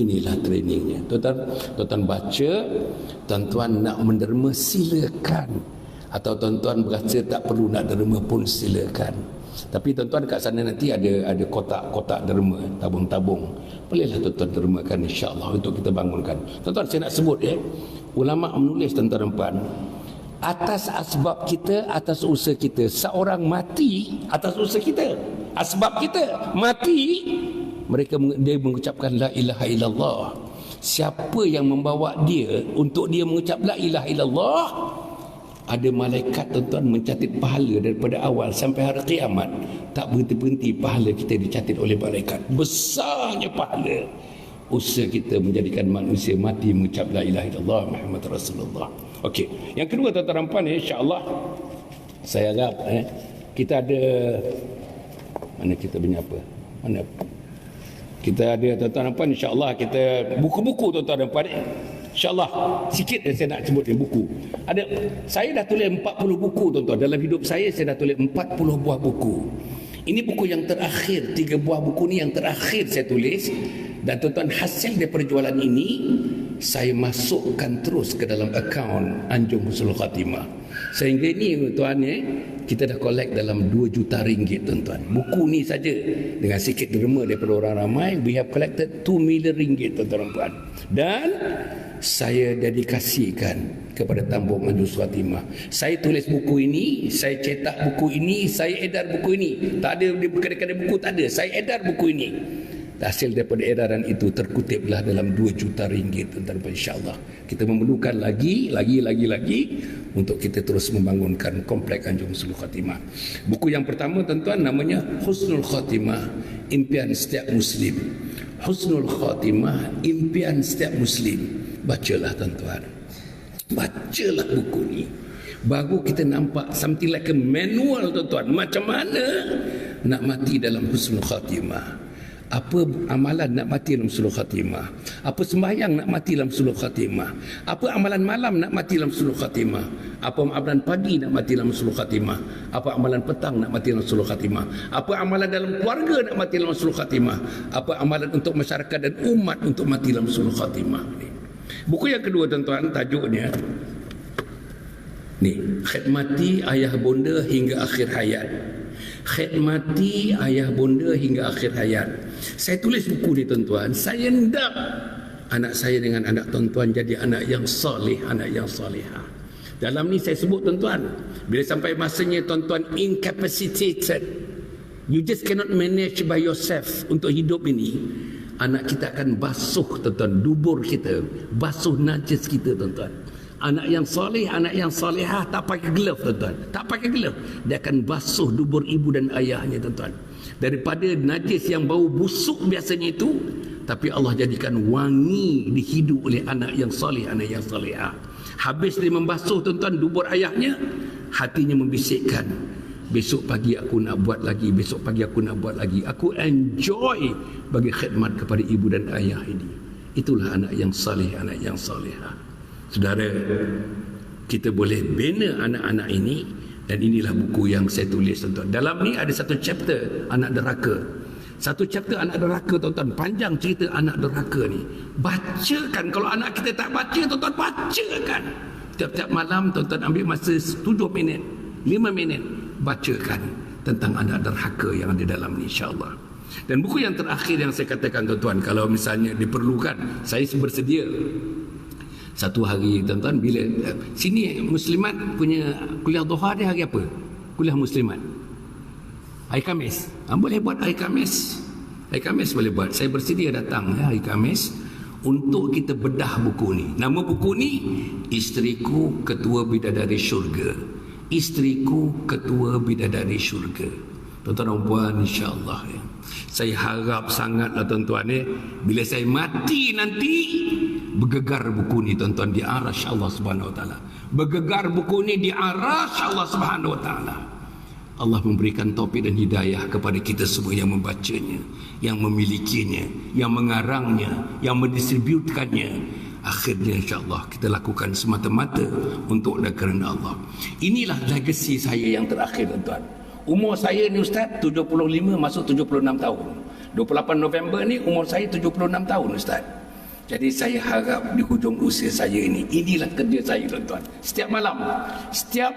[SPEAKER 2] Inilah trainingnya. Tuan-tuan baca, tuan-tuan nak menderma silakan. Atau tuan-tuan berasa tak perlu nak derma pun silakan. Tapi tuan-tuan kat sana nanti ada kotak-kotak derma, tabung-tabung. Bolehlah tuan-tuan dermakan insya-Allah untuk kita bangunkan. Tuan-tuan saya nak sebut ulama menulis tuan-tuan, atas asbab kita, atas usaha kita, seorang mati atas usaha kita. Asbab kita mati, dia mengucapkan la ilaha illallah. Siapa yang membawa dia untuk dia mengucap la ilaha illallah, ada malaikat tuan-tuan mencatat pahala daripada awal sampai hari kiamat. Tak berhenti-berhenti pahala kita dicatat oleh malaikat. Besarnya pahala usaha kita menjadikan manusia mati mengucap la ilaha illallah Muhammad Rasulullah. Okey, yang kedua tuan-tuan puan, insya-Allah saya harap kita ada, mana kita punya apa? Mana? Kita ada tuan-tuan puan, insya-Allah kita buku-buku tuan-tuan puan. InsyaAllah sikit yang saya nak sebut ni buku. Saya dah tulis 40 buku tuan-tuan. Dalam hidup saya dah tulis 40 buah buku. Ini buku yang terakhir, 3 buah buku ni yang terakhir saya tulis. Dan tuan-tuan, hasil dari perjualan ini saya masukkan terus ke dalam akaun Anjung Husnul Khatimah. Sehingga ini tuan kita dah collect dalam 2 juta ringgit tuan-tuan. Buku ni saja dengan sikit derma daripada orang ramai, we have collected 2 million ringgit tuan-tuan puan. Dan saya dedikasikan kepada Tambung Anjung Husnul Khatimah. Saya tulis buku ini, saya cetak buku ini, saya edar buku ini. Tak ada di kedai-kedai buku, tak ada. Saya edar buku ini. Hasil daripada edaran itu terkutiplah dalam 2 juta ringgit tuan-tuan, insya-Allah. Kita memerlukan lagi untuk kita terus membangunkan komplek Anjung Husnul Khatimah. Buku yang pertama tuan-tuan namanya Husnul Khatimah, Impian Setiap Muslim. Husnul Khatimah, Impian Setiap Muslim. Bacalah tuan-tuan. Bacalah buku ni. Baru kita nampak something like a manual tuan-tuan. Macam mana nak mati dalam Husnul Khatimah. Apa amalan nak mati dalam Husnul Khatimah? Apa sembahyang nak mati dalam Husnul Khatimah? Apa amalan malam nak mati dalam Husnul Khatimah? Apa amalan pagi nak mati dalam Husnul Khatimah? Apa amalan petang nak mati dalam Husnul Khatimah? Apa amalan dalam keluarga nak mati dalam Husnul Khatimah? Apa amalan untuk masyarakat dan umat untuk mati dalam Husnul Khatimah? Buku yang kedua tuan-tuan, tajuknya ni, khidmati ayah bonda hingga akhir hayat. Khidmati ayah bonda hingga akhir hayat. Saya tulis buku ni tuan-tuan, saya hendak anak saya dengan anak tuan-tuan jadi anak yang soleh, anak yang solehah. Dalam ni saya sebut tuan-tuan, bila sampai masanya tuan-tuan incapacitated, you just cannot manage by yourself untuk hidup ini, anak kita akan basuh tuan-tuan, dubur kita, basuh najis kita tuan-tuan. Anak yang soleh, anak yang solehah tak pakai glove tuan-tuan, tak pakai glove, dia akan basuh dubur ibu dan ayahnya tuan-tuan. Daripada najis yang bau busuk biasanya itu, tapi Allah jadikan wangi dihidu oleh anak yang soleh, anak yang solehah. Habis dia membasuh tuan-tuan dubur ayahnya, hatinya membisikkan, besok pagi aku nak buat lagi, besok pagi aku nak buat lagi. Aku enjoy bagi khidmat kepada ibu dan ayah ini. Itulah anak yang soleh, anak yang solehah. Saudara, kita boleh bina anak-anak ini, dan inilah buku yang saya tulis tuan-tuan. Dalam ni ada satu chapter anak deraka. Satu chapter anak deraka tuan-tuan, panjang cerita anak deraka ni. Bacakan, kalau anak kita tak baca tuan-tuan, bacakan. Tiap-tiap malam tuan-tuan ambil masa 7 minit, 5 minit, bacakan tentang anak derhaka yang ada dalam ni, insya-Allah. Dan buku yang terakhir yang saya katakan tuan-tuan, kalau misalnya diperlukan, saya bersedia satu hari tuan-tuan, bila sini Muslimat punya kuliah duha dia hari apa? Kuliah Muslimat hari Khamis. Boleh buat hari Khamis. Hari Khamis boleh buat. Saya bersedia datang hari Khamis untuk kita bedah buku ni. Nama buku ni Isteriku Ketua Bidadari Syurga. Isteriku Ketua Bidadari Syurga. Tuan-tuan dan puan, insya-Allah saya harap sangatlah tuan-tuan bila saya mati nanti, bergegar buku ni tuan-tuan di arasy Allah Subhanahu Wa Taala. Bergegar buku ni di arasy Allah Subhanahu Wa Taala. Allah memberikan taufik dan hidayah kepada kita semua yang membacanya, yang memilikinya, yang mengarangnya, yang mendistributkannya. Akhirnya insya-Allah kita lakukan semata-mata untuk dan kerana Allah. Inilah legacy saya yang terakhir, tuan-tuan. Umur saya ni Ustaz 75 masuk 76 tahun. 28 November ni umur saya 76 tahun Ustaz. Jadi saya harap di hujung usia saya ini, inilah kerja saya, tuan-tuan. Setiap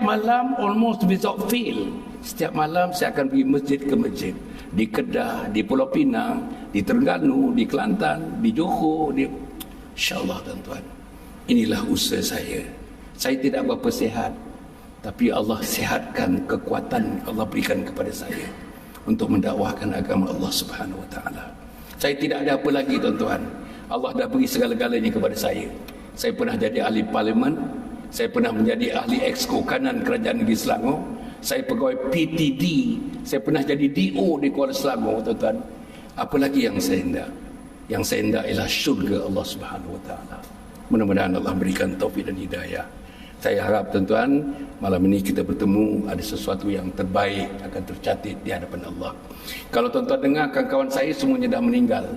[SPEAKER 2] malam almost without fail, setiap malam saya akan pergi masjid ke masjid. Di Kedah, di Pulau Pinang, di Terengganu, di Kelantan, di Johor, InsyaAllah, tuan-tuan. Inilah usaha saya. Saya tidak berapa sihat, tapi Allah sihatkan kekuatan Allah berikan kepada saya untuk mendakwahkan agama Allah Subhanahu Wa Taala. Saya tidak ada apa lagi, tuan-tuan. Allah dah beri segala-galanya kepada saya. Saya pernah jadi ahli parlimen, saya pernah menjadi ahli exco kanan Kerajaan Negeri Selangor, saya pegawai PTD, saya pernah jadi DO di Kuala Selangor, tuan-tuan. Apa lagi yang saya hendak? Yang saya hendak ialah syurga Allah Subhanahu Wa Taala. Mudah-mudahan Allah berikan taufik dan hidayah. Saya harap, tuan-tuan, malam ini kita bertemu, ada sesuatu yang terbaik akan tercatat di hadapan Allah. Kalau tuan-tuan dengar, kawan-kawan saya semuanya dah meninggal.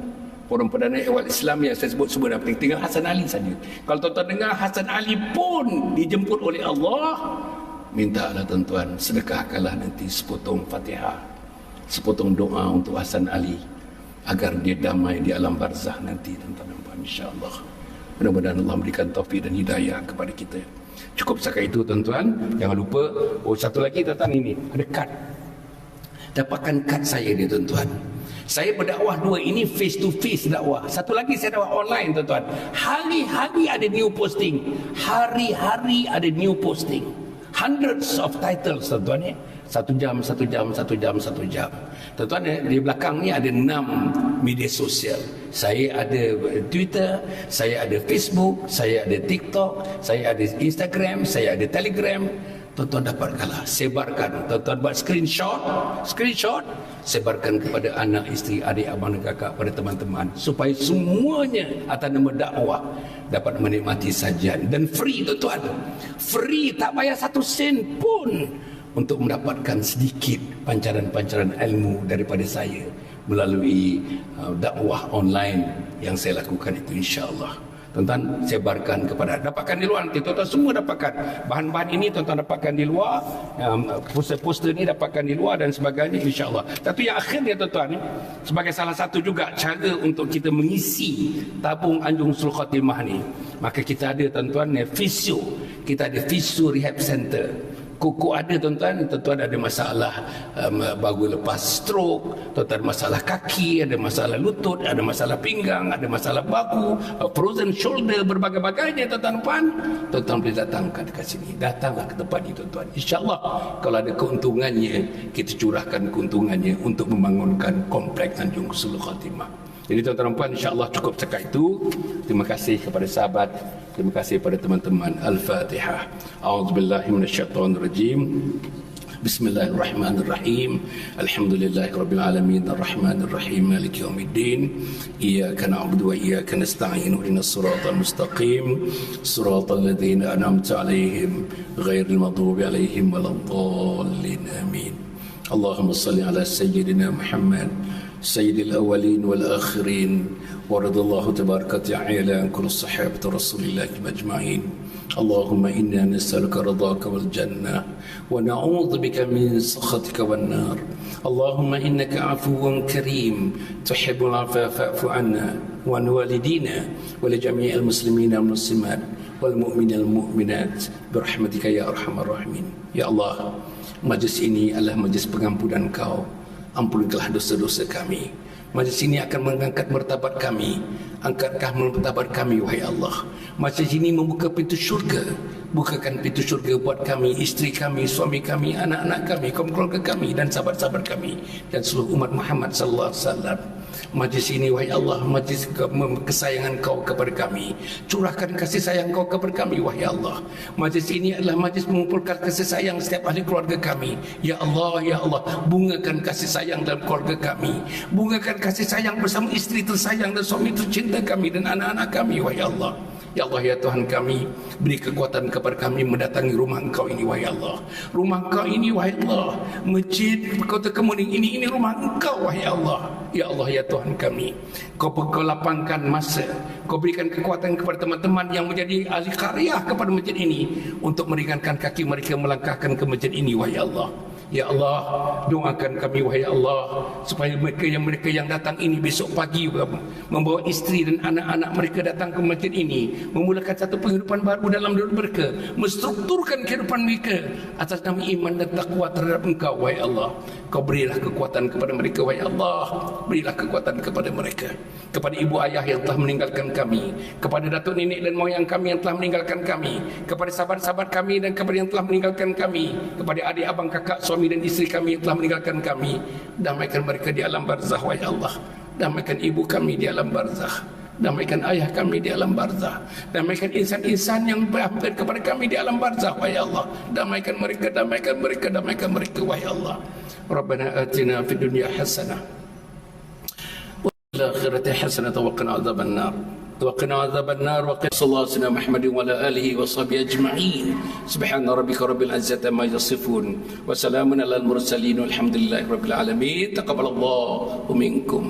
[SPEAKER 2] Forum Perdana Ehwal Islam yang saya sebut semua dah meninggal. Tinggal Hasan Ali saja. Kalau tuan-tuan dengar, Hasan Ali pun dijemput oleh Allah. Mintalah, tuan-tuan, sedekahkanlah nanti sepotong Fatihah, sepotong doa untuk Hasan Ali agar dia damai di alam barzah nanti, tuan-tuan, insya-Allah. Mudah-mudahan Allah memberikan taufik dan hidayah kepada kita. Cukup sekali itu, tuan-tuan. Jangan lupa, satu lagi, tuan-tuan, ini ada kad. Dapatkan kad saya ni, tuan-tuan. Saya berdakwah dua, ini face to face dakwah. Satu lagi saya dakwah online, tuan-tuan. Hari-hari ada new posting. Hari-hari ada new posting. Hundreds of titles, tuan-tuan, ya. 1 jam. Tuan-tuan, di belakang ni ada 6 media sosial. Saya ada Twitter, saya ada Facebook, saya ada TikTok, saya ada Instagram, saya ada Telegram. Tuan-tuan dapatkanlah, sebarkan. Tuan-tuan buat screenshot, sebarkan kepada anak, isteri, adik, abang dan kakak, pada teman-teman, supaya semuanya atas nama dakwah dapat menikmati sajian. Dan free, tuan-tuan. Free, tak bayar 1 sen pun untuk mendapatkan sedikit pancaran-pancaran ilmu daripada saya melalui dakwah online yang saya lakukan itu, insya-Allah. Tuan-tuan, sebarkan kepada, dapatkan di luar nanti, tuan-tuan semua dapatkan bahan-bahan ini, tuan-tuan dapatkan di luar, poster-poster ini dapatkan di luar dan sebagainya, insya-Allah. Tapi yang akhirnya, tuan-tuan, sebagai salah satu juga cara untuk kita mengisi tabung Anjung Sul Khatimah ni, maka kita ada, tuan-tuan, fisio, kita ada fisio rehab center. Kuku ada, tuan-tuan ada masalah baru lepas stroke, tuan-tuan ada masalah kaki, ada masalah lutut, ada masalah pinggang, ada masalah bahu, frozen shoulder, berbagai-bagainya, tuan-tuan boleh datang ke sini. Datanglah ke tempat ini, tuan-tuan. InsyaAllah kalau ada keuntungannya, kita curahkan keuntungannya untuk membangunkan kompleks Anjung Sul Khatimah. Jadi, tuan-tuan, insyaAllah cukup setakat itu. Terima kasih kepada sahabat. Terima kasih pada teman-teman. Al-Fatihah. A'udzubillahi minasyaitonirrajim. Bismillahirrahmanirrahim. Alhamdulillahirabbil alamin, arrahmanirrahim, maliki yaumiddin. Iyyaka na'budu wa iyyaka nasta'in. Ihdinas siratal mustaqim. Siratal ladzina an'amta 'alaihim ghairil maghdubi 'alaihim waladdallin. Amin. Allahumma shalli ala sayyidina Muhammad sayyidil awwalin wal akhirin wa radallahu tabaraka ta'ala an kulli sahabati Rasulillah majma'in. Allahumma inna nas'aluka ridhaka wal jannah wa na'udzu bika min sakhatika wan nar. Allahumma innaka 'afuwun karim tuhibbul 'afwa fa'fu 'anna wa an walidina wa li jami'il muslimina wal muslimat wal mu'minina wal mu'minat bi rahmatika ya arhamar rahimin. Ya Allah, majlis ini adalah majlis pengampunan Kau. Ampunilah dosa-dosa kami. Majlis ini akan mengangkat martabat kami. Angkatlah martabat kami, wahai Allah. Majlis ini membuka pintu syurga. Bukakan pintu syurga buat kami, isteri kami, suami kami, anak-anak kami, kaum keluarga kami dan sahabat-sahabat kami dan seluruh umat Muhammad sallallahu alaihi wasallam. Majlis ini, wahai Allah, majlis kesayangan Kau kepada kami. Curahkan kasih sayang Kau kepada kami, wahai Allah. Majlis ini adalah majlis mengumpulkan kasih sayang setiap ahli keluarga kami. Ya Allah, ya Allah, bungakan kasih sayang dalam keluarga kami. Bungakan kasih sayang bersama isteri tersayang dan suami tercinta kami dan anak-anak kami, wahai Allah.
[SPEAKER 3] Ya Allah, ya Tuhan kami, beri kekuatan kepada kami mendatangi rumah Engkau ini, wahai Allah. Rumah Engkau ini, wahai Allah. Masjid Kota Kemuning ini rumah Engkau, wahai Allah. Ya Allah, ya Tuhan kami, Kau lapangkan masa, Kau berikan kekuatan kepada teman-teman yang menjadi ahli karya kepada masjid ini untuk meringankan kaki mereka melangkahkan ke masjid ini, wahai Allah. Ya Allah, doakan kami, wahai Allah, supaya mereka yang datang ini besok pagi membawa isteri dan anak-anak mereka datang ke masjid ini, memulakan satu kehidupan baru dalam hidup mereka, menstrukturkan kehidupan mereka atas nama iman dan takwa terhadap Engkau, wahai Allah. Kau berilah kekuatan kepada mereka, wahai Allah. Berilah kekuatan kepada mereka, kepada ibu ayah yang telah meninggalkan kami, kepada datuk nenek dan moyang kami yang telah meninggalkan kami, kepada sahabat-sahabat kami dan kepada yang telah meninggalkan kami, kepada adik abang kakak suami dan isteri kami yang telah meninggalkan kami. Damaikan mereka di alam barzah, wahai Allah. Damaikan ibu kami di alam barzah, damaikan ayah kami di alam barzah, damaikan insan-insan yang berhampir kepada kami di alam barzah, wahai Allah. Damaikan mereka, damaikan mereka, damaikan mereka, wahai Allah. Rabbana atina fid dunya hasanah wa fil akhirati hasanah wa qina adzaban nar. وقنا عذاب النار وقنا صلى الله عليه وسلم محمد وعلى آله وصحبه أجمعين. سبحان ربك رب العزة ما يصفون وسلام على المرسلين والحمد لله رب العالمين. تقبل الله منكم.